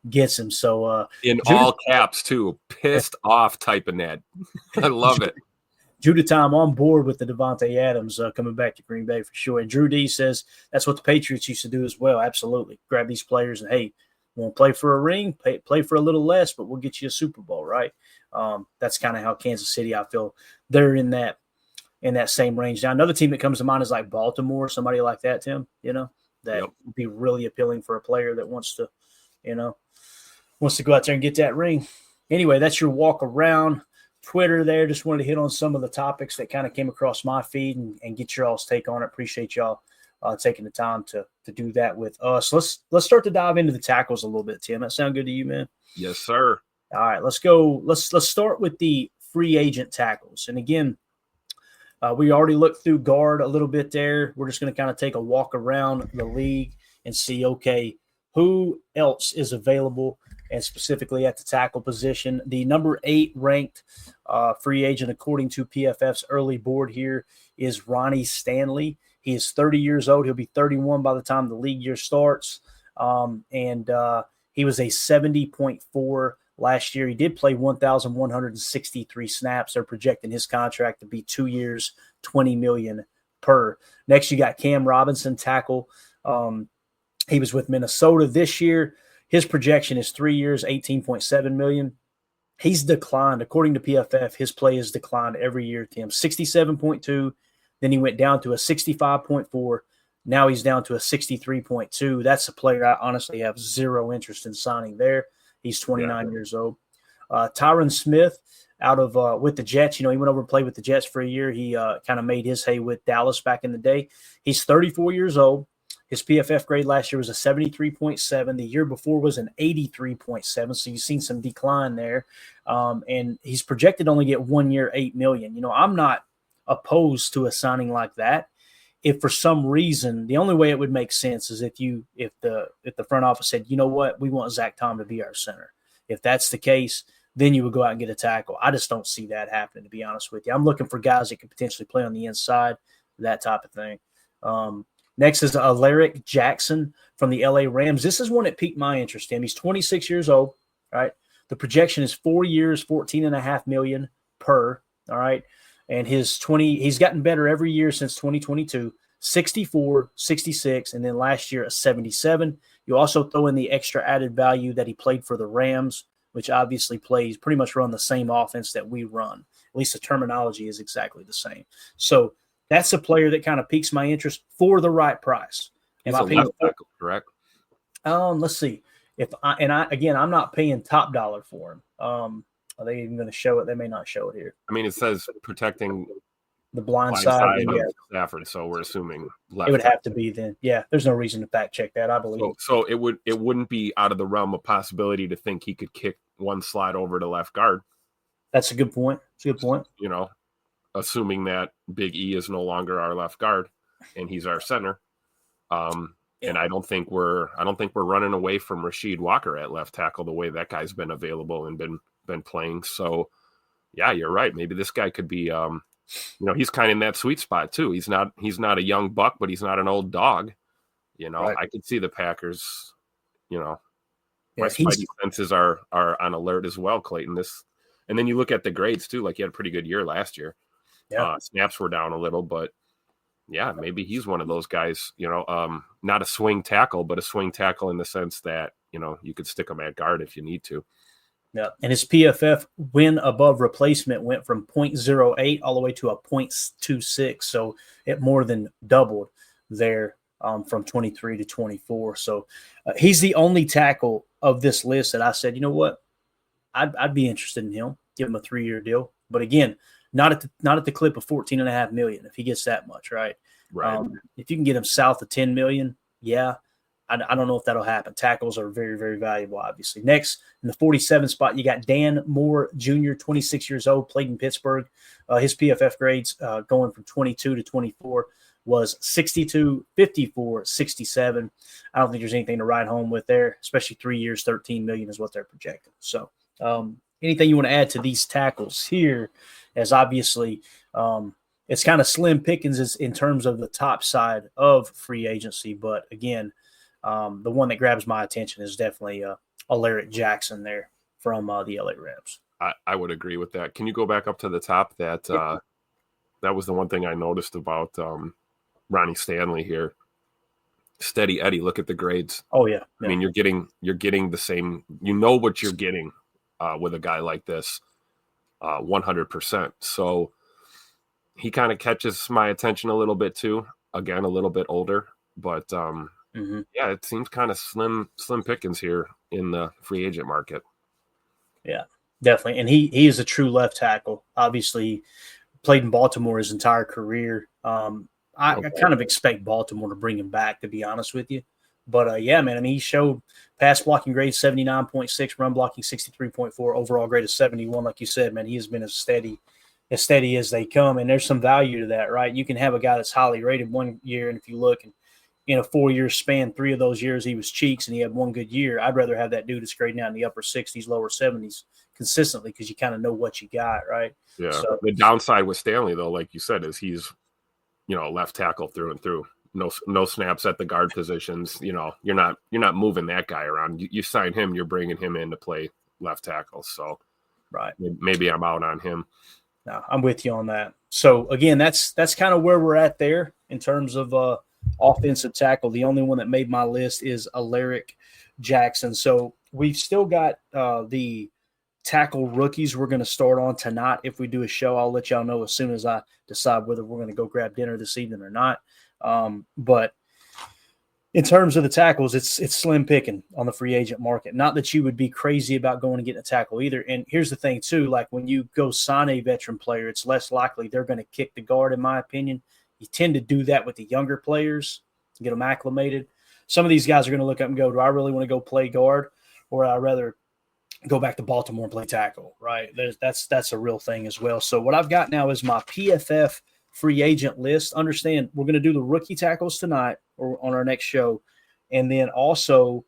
Speaker 2: gets him. So
Speaker 3: in
Speaker 2: Judah,
Speaker 3: all caps too, pissed off typing that. I love it.
Speaker 2: Judah Time on board with the Devontae Adams coming back to Green Bay for sure. And Drew D says that's what the Patriots used to do as well. Absolutely. Grab these players and, hey, you want to play for a ring, play for a little less, but we'll get you a Super Bowl, right? That's kind of how Kansas City, I feel they're in that same range. Now, another team that comes to mind is like Baltimore, somebody like that, Tim, you know, that would be really appealing for a player that wants to go out there and get that ring. Anyway, that's your walk around Twitter there. Just wanted to hit on some of the topics that kind of came across my feed and get your all's take on it. Appreciate y'all taking the time to do that with us. Let's start to dive into the tackles a little bit, Tim. That sound good to you, man?
Speaker 3: Yes, sir.
Speaker 2: All right, let's go. Let's start with the free agent tackles. And again, we already looked through guard a little bit there. We're just going to kind of take a walk around the league and see, okay, who else is available, and specifically at the tackle position. The number 8 ranked free agent, according to PFF's early board here, is Ronnie Stanley. He is 30 years old. He'll be 31 by the time the league year starts. And he was a 70.4 last year. He did play 1,163 snaps. They're projecting his contract to be 2 years, $20 million per. Next, you got Cam Robinson, tackle. He was with Minnesota this year. His projection is 3 years, $18.7 million. He's declined. According to PFF, his play has declined every year, Tim. 67.2. Then he went down to a 65.4. Now he's down to a 63.2. That's a player I honestly have zero interest in signing there. He's 29 years old. Tyron Smith out of with the Jets. You know, he went over and played with the Jets for a year. He kind of made his hay with Dallas back in the day. He's 34 years old. His PFF grade last year was a 73.7. The year before was an 83.7. So you've seen some decline there. And he's projected to only get 1 year, $8 million. You know, I'm not opposed to a signing like that. If for some reason, the only way it would make sense is if the front office said, you know what, we want Zach Tom to be our center. If that's the case, then you would go out and get a tackle. I just don't see that happening, to be honest with you. I'm looking for guys that could potentially play on the inside, that type of thing. Next is Alaric Jackson from the LA Rams. This is one that piqued my interest in. He's 26 years old, right? The projection is 4 years, $14.5 million per, all right? And he's gotten better every year since 2022, 64, 66, and then last year a 77. You also throw in the extra added value that he played for the Rams, which obviously plays pretty much run the same offense that we run. At least the terminology is exactly the same. So that's a player that kind of piques my interest for the right price.
Speaker 3: He's a left tackle, correct?
Speaker 2: Let's see. I'm not paying top dollar for him. Are they even going to show it? They may not show it here.
Speaker 3: I mean, it says protecting
Speaker 2: the blind side
Speaker 3: of Stafford, so we're assuming left.
Speaker 2: It would have to be then. Yeah, there's no reason to fact check that, I believe.
Speaker 3: So it wouldn't be out of the realm of possibility to think he could kick one slide over to left guard.
Speaker 2: That's a good point. It's a good point.
Speaker 3: You know, assuming that Big E is no longer our left guard and he's our center. And I don't think we're running away from Rasheed Walker at left tackle the way that guy's been available and been playing. So yeah, you're right. Maybe this guy could be he's kind of in that sweet spot too. He's not a young buck, but he's not an old dog. Right. I could see the Packers, my spidey senses are on alert as well, Clayton. And then you look at the grades too, like he had a pretty good year last year. Yeah. Snaps were down a little, but yeah, maybe he's one of those guys, not a swing tackle, but a swing tackle in the sense that, you could stick him at guard if you need to.
Speaker 2: Yeah. And his PFF win above replacement went from 0.08 all the way to a 0.26. So it more than doubled there from 23 to 24. So he's the only tackle of this list that I said, you know what, I'd be interested in him, give him a 3-year deal. But again, not at the clip of $14.5 million if he gets that much, right?
Speaker 3: Right.
Speaker 2: If you can get him south of $10 million, yeah. I don't know if that'll happen. Tackles are very, very valuable, obviously. Next, in the 47 spot, you got Dan Moore Jr., 26 years old, played in Pittsburgh. His PFF grades going from 22 to 24 was 62, 54, 67. I don't think there's anything to write home with there, especially 3 years, $13 million is what they're projecting. So anything you want to add to these tackles here, as obviously it's kind of slim pickings in terms of the top side of free agency. But again, the one that grabs my attention is definitely Alaric Jackson there from the LA Rams.
Speaker 3: I would agree with that. Can you go back up to the top? That was the one thing I noticed about Ronnie Stanley here. Steady Eddie, look at the grades.
Speaker 2: Oh yeah.
Speaker 3: I mean, you're getting the same. You know what you're getting with a guy like this, 100%. So he kind of catches my attention a little bit too. Again, a little bit older, but yeah, it seems kind of slim pickings here in the free agent market.
Speaker 2: Yeah, definitely. And he is a true left tackle. Obviously, played in Baltimore his entire career. I kind of expect Baltimore to bring him back, to be honest with you. But yeah, man, I mean, he showed pass blocking grade 79.6, run blocking 63.4, overall grade of 71. Like you said, man, he has been as steady as they come. And there's some value to that, right? You can have a guy that's highly rated one year, and if you look in a 4-year span, 3 of those years he was cheeks and he had one good year. I'd rather have that dude that's grading out in the upper 60s, lower 70s consistently because you kind of know what you got, right?
Speaker 3: Yeah. So, the downside with Stanley, though, like you said, is he's, a left tackle through and through. No snaps at the guard positions. You're not moving that guy around. You sign him, you're bringing him in to play left tackle. So
Speaker 2: right,
Speaker 3: maybe I'm out on him.
Speaker 2: No, I'm with you on that. So again, that's kind of where we're at there in terms of offensive tackle. The only one that made my list is Alaric Jackson. So we've still got the tackle rookies we're going to start on tonight. If we do a show, I'll let y'all know as soon as I decide whether we're going to go grab dinner this evening or not. But in terms of the tackles, it's slim picking on the free agent market. Not that you would be crazy about going and getting a tackle either. And here's the thing too, like when you go sign a veteran player, it's less likely they're going to kick the guard, in my opinion. You tend to do that with the younger players, get them acclimated. Some of these guys are going to look up and go, do I really want to go play guard, or I'd rather go back to Baltimore and play tackle, right? That's a real thing as well. So what I've got now is my PFF free agent list. Understand, we're going to do the rookie tackles tonight or on our next show. And then also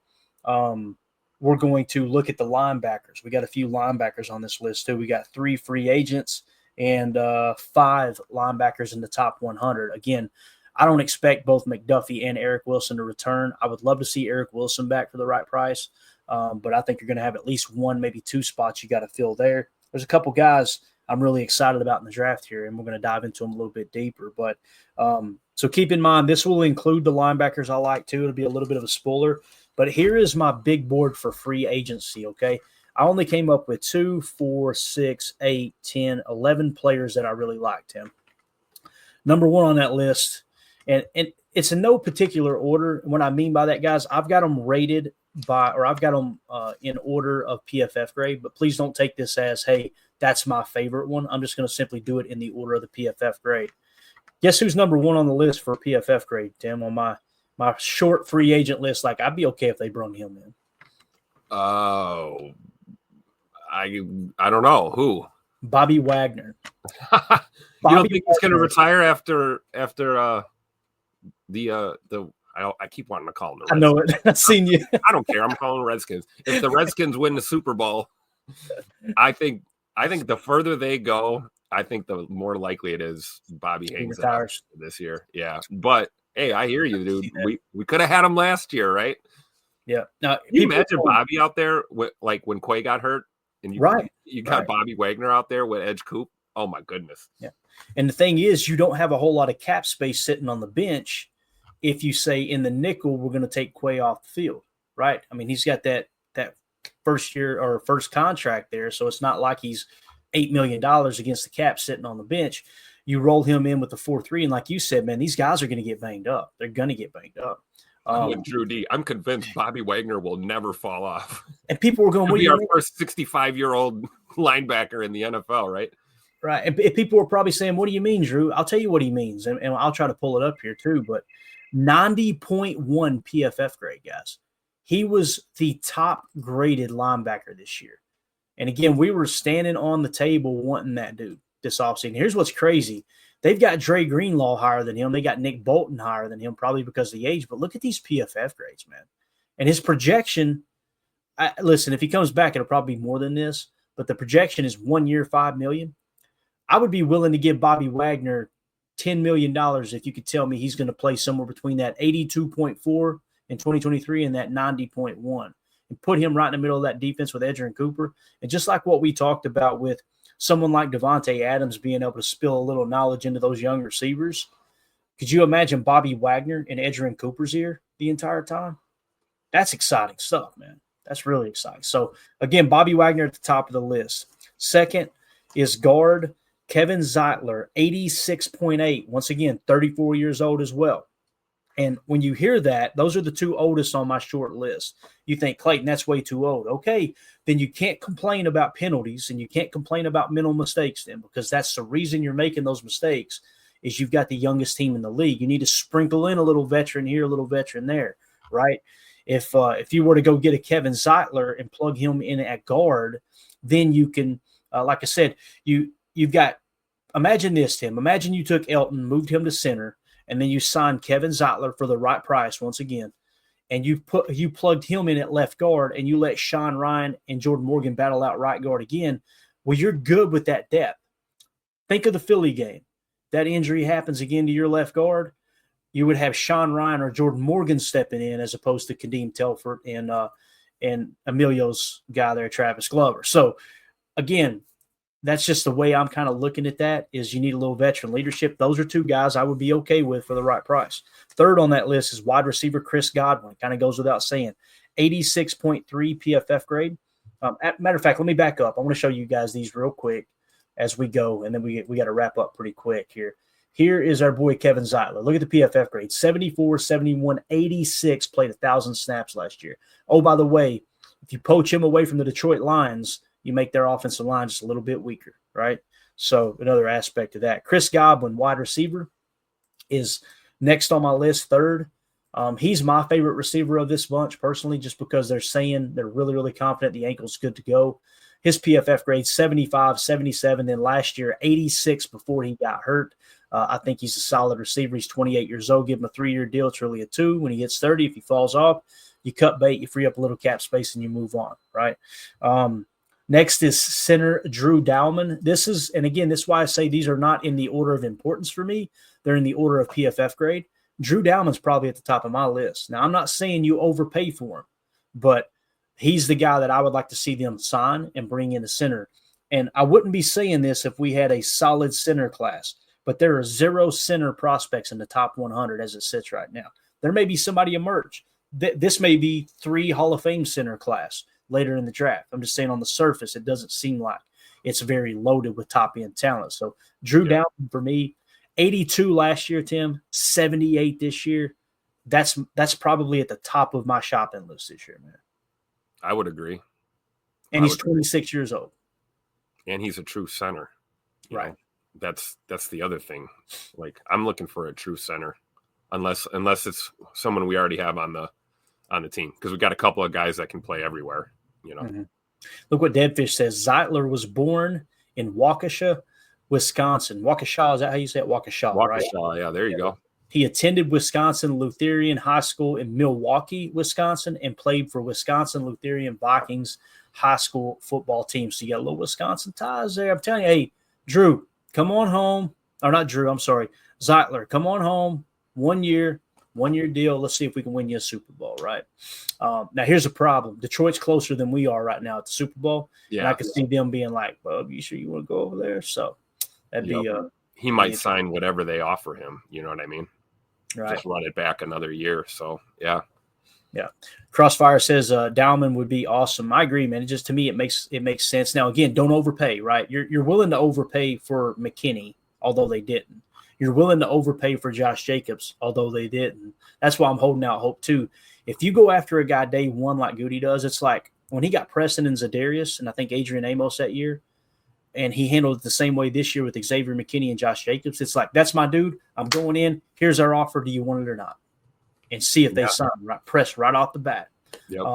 Speaker 2: we're going to look at the linebackers. We got a few linebackers on this list too. We got 3 free agents and 5 linebackers in the top 100. Again, I don't expect both McDuffie and Eric Wilson to return. I would love to see Eric Wilson back for the right price, but I think you're going to have at least 1, maybe 2 spots you got to fill there. There's a couple guys I'm really excited about in the draft here, and we're going to dive into them a little bit deeper. But so keep in mind, this will include the linebackers I like too. It'll be a little bit of a spoiler. But here is my big board for free agency, okay? I only came up with 2, 4, 6, 8, 10, 11 players that I really liked, Tim. Number 1 on that list, and it's in no particular order. What I mean by that, guys, I've got them rated by, or I've got them in order of PFF grade, but please don't take this as, hey, that's my favorite one. I'm just going to simply do it in the order of the PFF grade. Guess who's number 1 on the list for PFF grade, Tim, on my short free agent list? Like, I'd be okay if they brought him in.
Speaker 3: Oh, I don't know who.
Speaker 2: Bobby Wagner.
Speaker 3: You don't think he's going to retire after I keep wanting to call them the Redskins.
Speaker 2: I know it. I've seen you.
Speaker 3: I don't care. I'm calling them Redskins. If the Redskins win the Super Bowl, I think the further they go, I think the more likely it is Bobby hangs it up this year. Yeah, but hey, I hear you, dude. We could have had him last year, right?
Speaker 2: Yeah. Now,
Speaker 3: can you imagine Bobby out there like when Quay got hurt, and you got Bobby Wagner out there with Edge Coop. Oh my goodness.
Speaker 2: Yeah. And the thing is, you don't have a whole lot of cap space sitting on the bench. If you say in the nickel, we're going to take Quay off the field, right? I mean, he's got that first year or first contract there, so it's not like he's $8 million against the cap sitting on the bench. You roll him in with the 4-3, and like you said, man, these guys are going to get banged up. They're going to get banged up.
Speaker 3: Drew D, I'm convinced Bobby Wagner will never fall off.
Speaker 2: And people were going, "What do you
Speaker 3: mean?
Speaker 2: Our
Speaker 3: first 65-year-old linebacker in the NFL, right?"
Speaker 2: Right. And people were probably saying, "What do you mean, Drew?" I'll tell you what he means, and I'll try to pull it up here too. But 90.1 PFF grade, guys. He was the top graded linebacker this year. And again, we were standing on the table wanting that dude this offseason. Here's what's crazy. They've got Dre Greenlaw higher than him. They got Nick Bolton higher than him, probably because of the age. But look at these PFF grades, man. And his projection, listen, if he comes back, it'll probably be more than this. But the projection is 1 year, $5 million. I would be willing to give Bobby Wagner $10 million if you could tell me he's going to play somewhere between that 82.4 in 2023 and that 90.1. And put him right in the middle of that defense with Edgerrin Cooper. And just like what we talked about with someone like Devontae Adams being able to spill a little knowledge into those young receivers, could you imagine Bobby Wagner in Edgerrin Cooper's ear the entire time? That's exciting stuff, man. That's really exciting. So, again, Bobby Wagner at the top of the list. Second is guard Kevin Zeitler, 86.8. Once again, 34 years old as well. And when you hear that, those are the 2 oldest on my short list. You think, Clayton, that's way too old. Okay, then you can't complain about penalties and you can't complain about mental mistakes then, because that's the reason you're making those mistakes is you've got the youngest team in the league. You need to sprinkle in a little veteran here, a little veteran there, right? If you were to go get a Kevin Zeitler and plug him in at guard, then you can, like I said, you've got – imagine this, Tim. Imagine you took Elton, moved him to center, and then you signed Kevin Zeitler for the right price once again, and you plugged him in at left guard, and you let Sean Ryan and Jordan Morgan battle out right guard again. Well, you're good with that depth. Think of the Philly game. That injury happens again to your left guard. You would have Sean Ryan or Jordan Morgan stepping in as opposed to Kadeem Telford and Emilio's guy there, Travis Glover. So, again, that's just the way I'm kind of looking at that is you need a little veteran leadership. Those are 2 guys I would be okay with for the right price. Third on that list is wide receiver Chris Godwin. Kind of goes without saying. 86.3 PFF grade. Matter of fact, let me back up. I want to show you guys these real quick as we go, and then we got to wrap up pretty quick here. Here is our boy Kevin Zeitler. Look at the PFF grade. 74, 71, 86, played 1,000 snaps last year. Oh, by the way, if you poach him away from the Detroit Lions, you make their offensive line just a little bit weaker, right? So another aspect of that. Chris Godwin, wide receiver, is next on my list, third. He's my favorite receiver of this bunch personally, just because they're saying they're really, really confident the ankle's good to go. His PFF grade, 75, 77. Then last year, 86 before he got hurt. I think he's a solid receiver. He's 28 years old. Give him a 3-year deal. It's really a 2. When he hits 30, if he falls off, You cut bait, you free up a little cap space, and you move on, right? Next is center Drew Dowman. This is why I say these are not in the order of importance for me. They're in the order of PFF grade. Drew Dowman's probably at the top of my list. Now, I'm not saying you overpay for him, but he's the guy that I would like to see them sign and bring in a center. And I wouldn't be saying this if we had a solid center class, but there are 0 center prospects in the top 100 as it sits right now. There may be somebody emerge. This may be 3 Hall of Fame center class later in the draft. I'm just saying on the surface, it doesn't seem like it's very loaded with top-end talent. So Drew Dowman for me, 82 last year, Tim, 78 this year. That's probably at the top of my shopping list this year, man.
Speaker 3: I would agree.
Speaker 2: And he's 26 years old.
Speaker 3: And he's a true center.
Speaker 2: Right.
Speaker 3: Know? That's the other thing. Like, I'm looking for a true center, unless it's someone we already have on the team, because we got a couple of guys that can play everywhere.
Speaker 2: Mm-hmm. Look what Deadfish says. Zeitler was born in Waukesha, Wisconsin. Waukesha, is that how you say it? Waukesha, right?
Speaker 3: Waukesha, yeah, there you go.
Speaker 2: He attended Wisconsin Lutheran High School in Milwaukee, Wisconsin, and played for Wisconsin Lutheran Vikings high school football team. So you got a little Wisconsin ties there. I'm telling you, hey, Drew, come on home. Or not Drew, I'm sorry. Zeitler, come on home. 1 year deal. Let's see if we can win you a Super Bowl, right? Now, here's a problem. Detroit's closer than we are right now at the Super Bowl. Yeah. And I can see them being like, Bub, you sure you want to go over there? So that'd be
Speaker 3: he might sign whatever they offer him. You know what I mean?
Speaker 2: Right.
Speaker 3: Just run it back another year. So, yeah.
Speaker 2: Yeah. Crossfire says Dowman would be awesome. I agree, man. It just, to me, it makes sense. Now, again, don't overpay, right? You're willing to overpay for McKinney, although they didn't. You're willing to overpay for Josh Jacobs, although they didn't. That's why I'm holding out hope, too. If you go after a guy day one like Goody does, it's like when he got Preston and Zadarius and I think Adrian Amos that year, and he handled it the same way this year with Xavier McKinney and Josh Jacobs. It's like, that's my dude. I'm going in. Here's our offer. Do you want it or not? And see if they sign right, press right off the bat.
Speaker 3: Yep.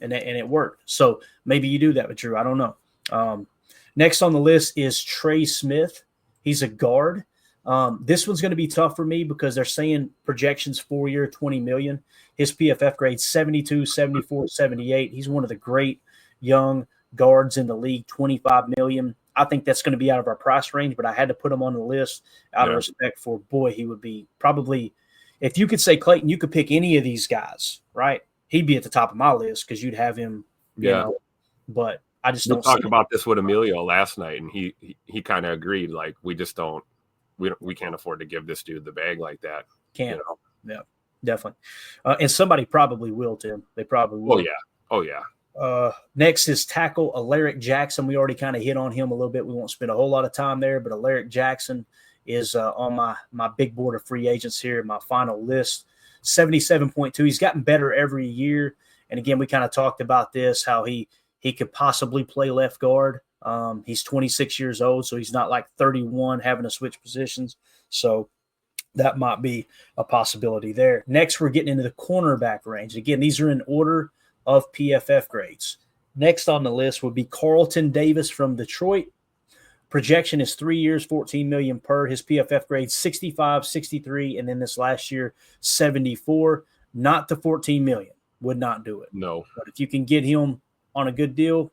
Speaker 2: And it worked. So maybe you do that with Drew. I don't know. Next on the list is Trey Smith. He's a guard. This one's going to be tough for me because they're saying projections 4-year, $20 million. His PFF grade 72, 74, 78. He's one of the great young guards in the league, $25 million. I think that's going to be out of our price range, but I had to put him on the list out of respect for, boy, he would be probably, if you could say, Clayton, you could pick any of these guys, right? He'd be at the top of my list because you'd have him, you know, but I just don't
Speaker 3: talk about this with Emilio last night, and he kind of agreed, like, we can't afford to give this dude the bag like that.
Speaker 2: Can't. Yeah, definitely. And somebody probably will, Tim. They probably will.
Speaker 3: Oh, yeah.
Speaker 2: Next is tackle Alaric Jackson. We already kind of hit on him a little bit. We won't spend a whole lot of time there, but Alaric Jackson is on my big board of free agents here, my final list. 77.2. He's gotten better every year. And again, we kind of talked about this, how he could possibly play left guard. He's 26 years old, so he's not like 31 having to switch positions. So that might be a possibility there. Next, we're getting into the cornerback range. Again, these are in order of PFF grades. Next on the list would be Carlton Davis from Detroit. Projection is 3 years, $14 million per. His PFF grade 65, 63, and then this last year 74. Not to $14 million. Would not do it.
Speaker 3: No.
Speaker 2: But if you can get him on a good deal,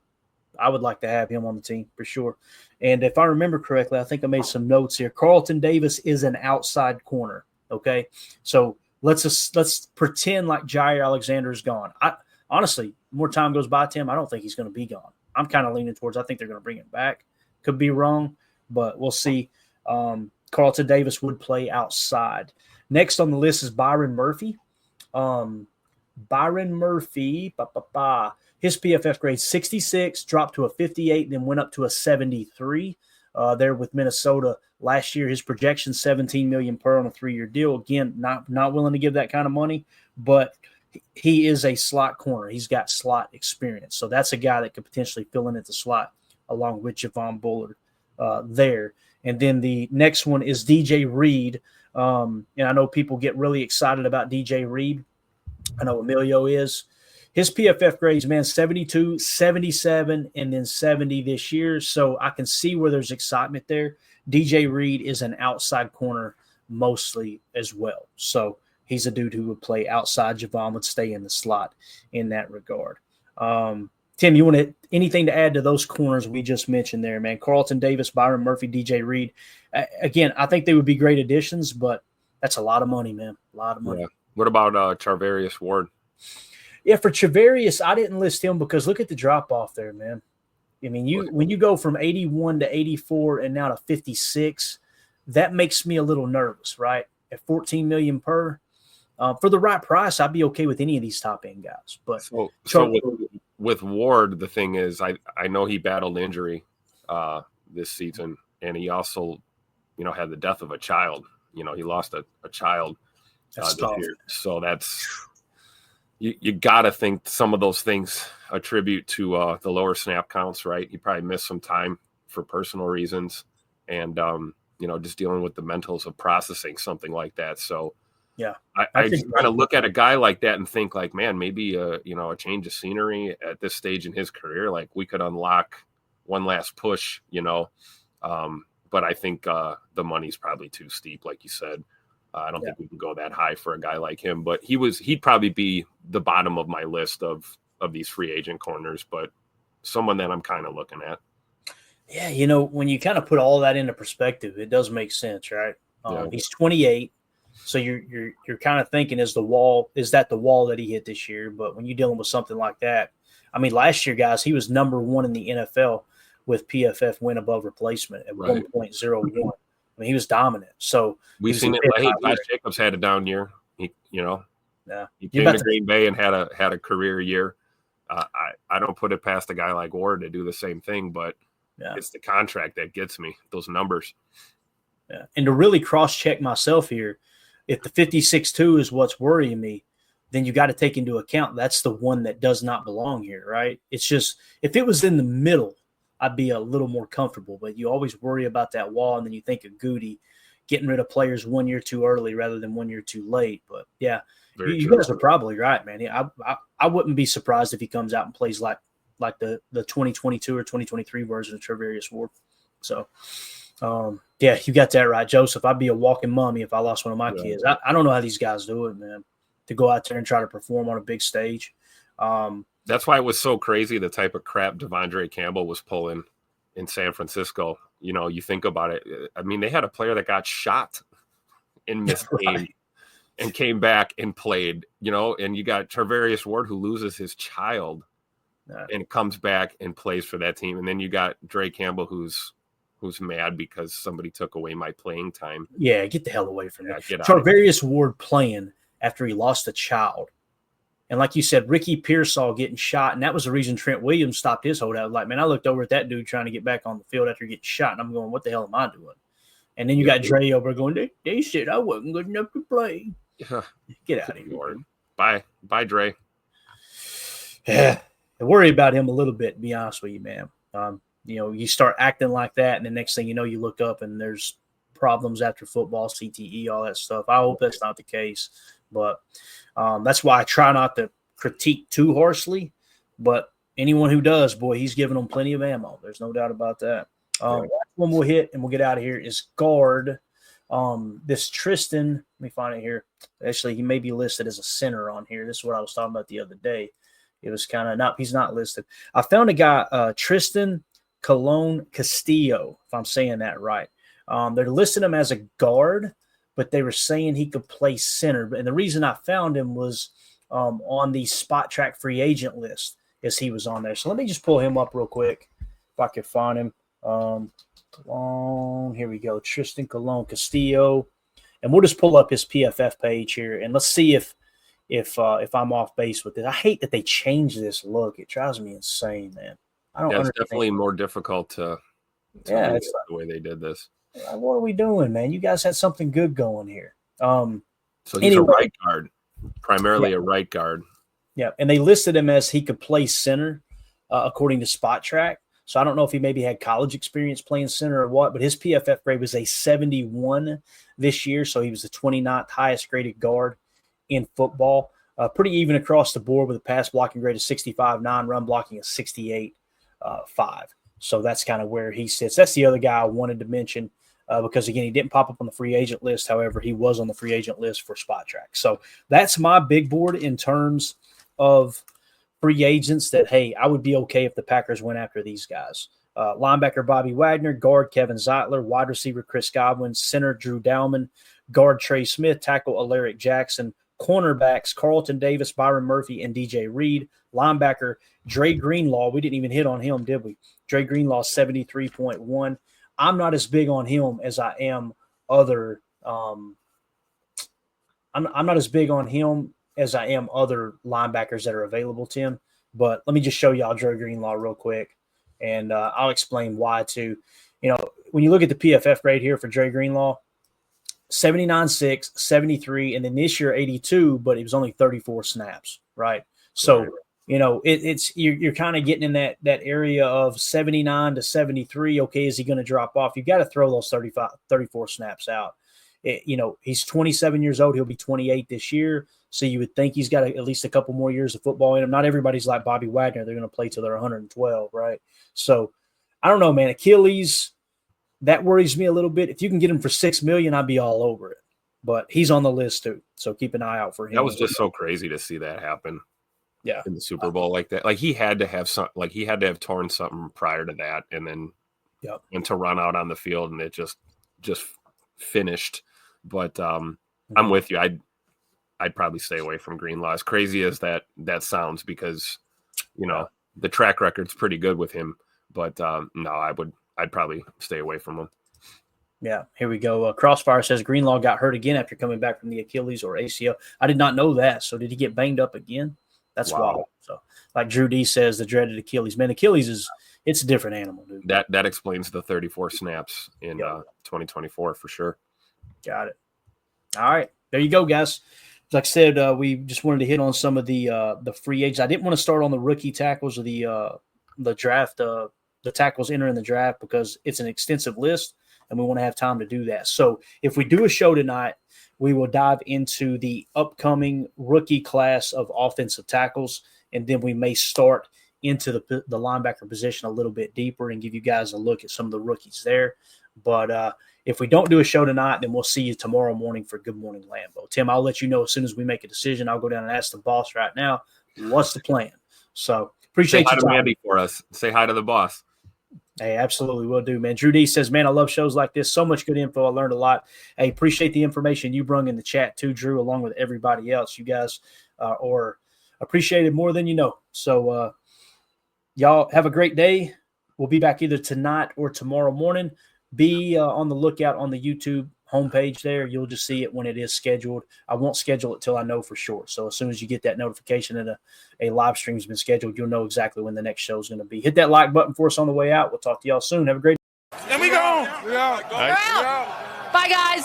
Speaker 2: I would like to have him on the team for sure. And if I remember correctly, I think I made some notes here. Carlton Davis is an outside corner. Okay, so let's pretend like Jair Alexander is gone. Honestly, more time goes by, Tim, I don't think he's going to be gone. I'm kind of leaning towards I think they're going to bring him back. Could be wrong, but we'll see. Carlton Davis would play outside. Next on the list is Byron Murphy. His PFF grade 66, dropped to a 58, then went up to a 73 there with Minnesota last year. His projection $17 million per on a 3-year deal. Again, not willing to give that kind of money, but he is a slot corner. He's got slot experience. So that's a guy that could potentially fill in at the slot along with Javon Bullard there. And then the next one is DJ Reed. And I know people get really excited about DJ Reed. I know Emilio is. His PFF grades, man, 72, 77, and then 70 this year. So I can see where there's excitement there. DJ Reed is an outside corner mostly as well. So he's a dude who would play outside. Javon would stay in the slot in that regard. Tim, you want anything to add to those corners we just mentioned there, man? Carlton Davis, Byron Murphy, DJ Reed. Again, I think they would be great additions, but that's a lot of money, man. A lot of money.
Speaker 3: Yeah. What about Charvarius Ward?
Speaker 2: Yeah, for Charvarius, I didn't list him because look at the drop off there, man. I mean, when you go from 81 to 84 and now to 56, that makes me a little nervous, right? At 14 million per, for the right price, I'd be okay with any of these top end guys. But
Speaker 3: so with Ward, the thing is, I know he battled injury this season, and he also, had the death of a child. He lost a child this year. So that's you got to think some of those things attribute to the lower snap counts, right? He probably missed some time for personal reasons, and just dealing with the mentals of processing something like that. So
Speaker 2: yeah,
Speaker 3: I just kind of look at a guy like that and think like, man, maybe a change of scenery at this stage in his career, like we could unlock one last push, but I think the money's probably too steep, like you said. I don't think we can go that high for a guy like him, but he'd probably be the bottom of my list of these free agent corners, but someone that I'm kind of looking at.
Speaker 2: Yeah, when you kind of put all that into perspective, it does make sense, right? He's 28, so you're kind of thinking, is that the wall that he hit this year? But when you're dealing with something like that, I mean, last year, guys, he was number 1 in the NFL with PFF win above replacement at 1.01. I mean, he was dominant. So
Speaker 3: we've seen it. Hey, Josh Jacobs had a down year. He came to Green Bay and had a career year. I don't put it past a guy like Ward to do the same thing, but it's the contract that gets me, those numbers.
Speaker 2: Yeah. And to really cross-check myself here, if the 56.2 is what's worrying me, then you got to take into account that's the one that does not belong here, right? It's just if it was in the middle, I'd be a little more comfortable. But you always worry about that wall, and then you think of Goody getting rid of players 1 year too early rather than 1 year too late. But, yeah, you guys are probably right, man. I wouldn't be surprised if he comes out and plays like the 2022 or 2023 version of Charvarius Ward. So, you got that right, Joseph. I'd be a walking mummy if I lost one of my kids. I don't know how these guys do it, man, to go out there and try to perform on a big stage.
Speaker 3: That's why it was so crazy the type of crap Devondre Campbell was pulling in San Francisco. You think about it. I mean, they had a player that got shot in missed game and came back and played, and you got Charvarius Ward who loses his child and comes back and plays for that team. And then you got Dre Campbell who's mad because somebody took away my playing time.
Speaker 2: Yeah, get the hell away from that. Charvarius Ward playing after he lost a child. And like you said, Ricky Pearsall getting shot, and that was the reason Trent Williams stopped his holdout. Like, man, I looked over at that dude trying to get back on the field after getting shot, and I'm going, what the hell am I doing? And then you got Dre over going, they said I wasn't good enough to play. Get out of here.
Speaker 3: Lord. Bye, Dre.
Speaker 2: Yeah, I worry about him a little bit, to be honest with you, man. You start acting like that, and the next thing you know, you look up and there's problems after football, CTE, all that stuff. I hope that's not the case, but that's why I try not to critique too harshly. But anyone who does, boy, he's giving them plenty of ammo. There's no doubt about that. Last one we'll hit, and we'll get out of here, is guard. This Tristan, let me find it here. Actually, he may be listed as a center on here. This is what I was talking about the other day. It was kind of not – he's not listed. I found a guy, Tristan Colon Castillo, if I'm saying that right. They're listing him as a guard, but they were saying he could play center. And the reason I found him was on the Spot Track free agent list, as he was on there. So let me just pull him up real quick if I can find him. Here we go, Tristan Colon Castillo. And we'll just pull up his PFF page here, and let's see if I'm off base with it. I hate that they changed this look. It drives me insane, man. I don't understand.
Speaker 3: It's definitely more difficult to
Speaker 2: it's
Speaker 3: the way they did this.
Speaker 2: What are we doing, man? You guys had something good going here.
Speaker 3: So he's a right guard, primarily a right guard.
Speaker 2: Yeah, and they listed him as he could play center, according to Spot Track. So I don't know if he maybe had college experience playing center or what, but his PFF grade was a 71 this year, so he was the 29th highest graded guard in football. Pretty even across the board with a pass blocking grade of 65.9, run blocking of 68.5. So that's kind of where he sits. That's the other guy I wanted to mention. because, again, he didn't pop up on the free agent list. However, he was on the free agent list for Spot Track. So that's my big board in terms of free agents that, hey, I would be okay if the Packers went after these guys. Linebacker Bobby Wagner, guard Kevin Zeitler, wide receiver Chris Godwin, center Drew Dowman, guard Trey Smith, tackle Alaric Jackson, cornerbacks Carlton Davis, Byron Murphy, and DJ Reed, linebacker Dre Greenlaw. We didn't even hit on him, did we? Dre Greenlaw, 73.1. I'm not as big on him as I am other I'm not as big on him as I am other linebackers that are available, Tim. But let me just show y'all Dre Greenlaw real quick, and I'll explain why too. You know, when you look at the PFF grade here for Dre Greenlaw, 79.6, 73, and then this year 82, but it was only 34 snaps, right? So, you know, you're kind of getting in that area of 79 to 73. Okay, is he going to drop off? You've got to throw those 34 snaps out. You know, he's 27 years old. He'll be 28 this year. So you would think he's got at least a couple more years of football in him. Not everybody's like Bobby Wagner. They're going to play till they're 112, right? So I don't know, man. Achilles, that worries me a little bit. If you can get him for $6 million, I'd be all over it. But he's on the list too. So keep an eye out for him.
Speaker 3: That was just so crazy to see that happen.
Speaker 2: Yeah.
Speaker 3: In the Super Bowl like that. Like he had to have he had to have torn something prior to that, and then and to run out on the field, and it just finished. But I'm with you. I'd probably stay away from Greenlaw. As crazy as that sounds, because you know the track record's pretty good with him. But no, I'd probably stay away from him.
Speaker 2: Yeah, here we go. Crossfire says Greenlaw got hurt again after coming back from the Achilles or ACL. I did not know that. So did he get banged up again? That's wild. So, like Drew D says, the dreaded Achilles. Man, Achilles it's a different animal, dude.
Speaker 3: That explains the 34 snaps in 2024 for sure. Got it.
Speaker 2: All right, there you go, guys. Like I said, we just wanted to hit on some of the free agents. I didn't want to start on the rookie tackles or the draft, the tackles entering the draft, because it's an extensive list, and we want to have time to do that. So if we do a show tonight, we will dive into the upcoming rookie class of offensive tackles, and then we may start into the linebacker position a little bit deeper and give you guys a look at some of the rookies there. But if we don't do a show tonight, then we'll see you tomorrow morning for Good Morning Lambeau. Tim, I'll let you know as soon as we make a decision. I'll go down and ask the boss right now what's the plan. So appreciate you.
Speaker 3: Say hi to Mandy for us. Say hi to the boss.
Speaker 2: Hey, absolutely will do, man. Drew D says, man, I love shows like this. So much good info. I learned a lot. Hey, appreciate the information you brung in the chat too, Drew, along with everybody else. You guys are appreciated more than you know. So y'all have a great day. We'll be back either tonight or tomorrow morning. Be on the lookout on the YouTube homepage there. You'll just see it when it is scheduled. I won't schedule it till I know for sure. So as soon as you get that notification that a live stream has been scheduled, you'll know exactly when the next show is going to be. Hit that like button for us on the way out. We'll talk to y'all soon. Have a great day.
Speaker 7: And we go. We out.
Speaker 8: Bye, guys.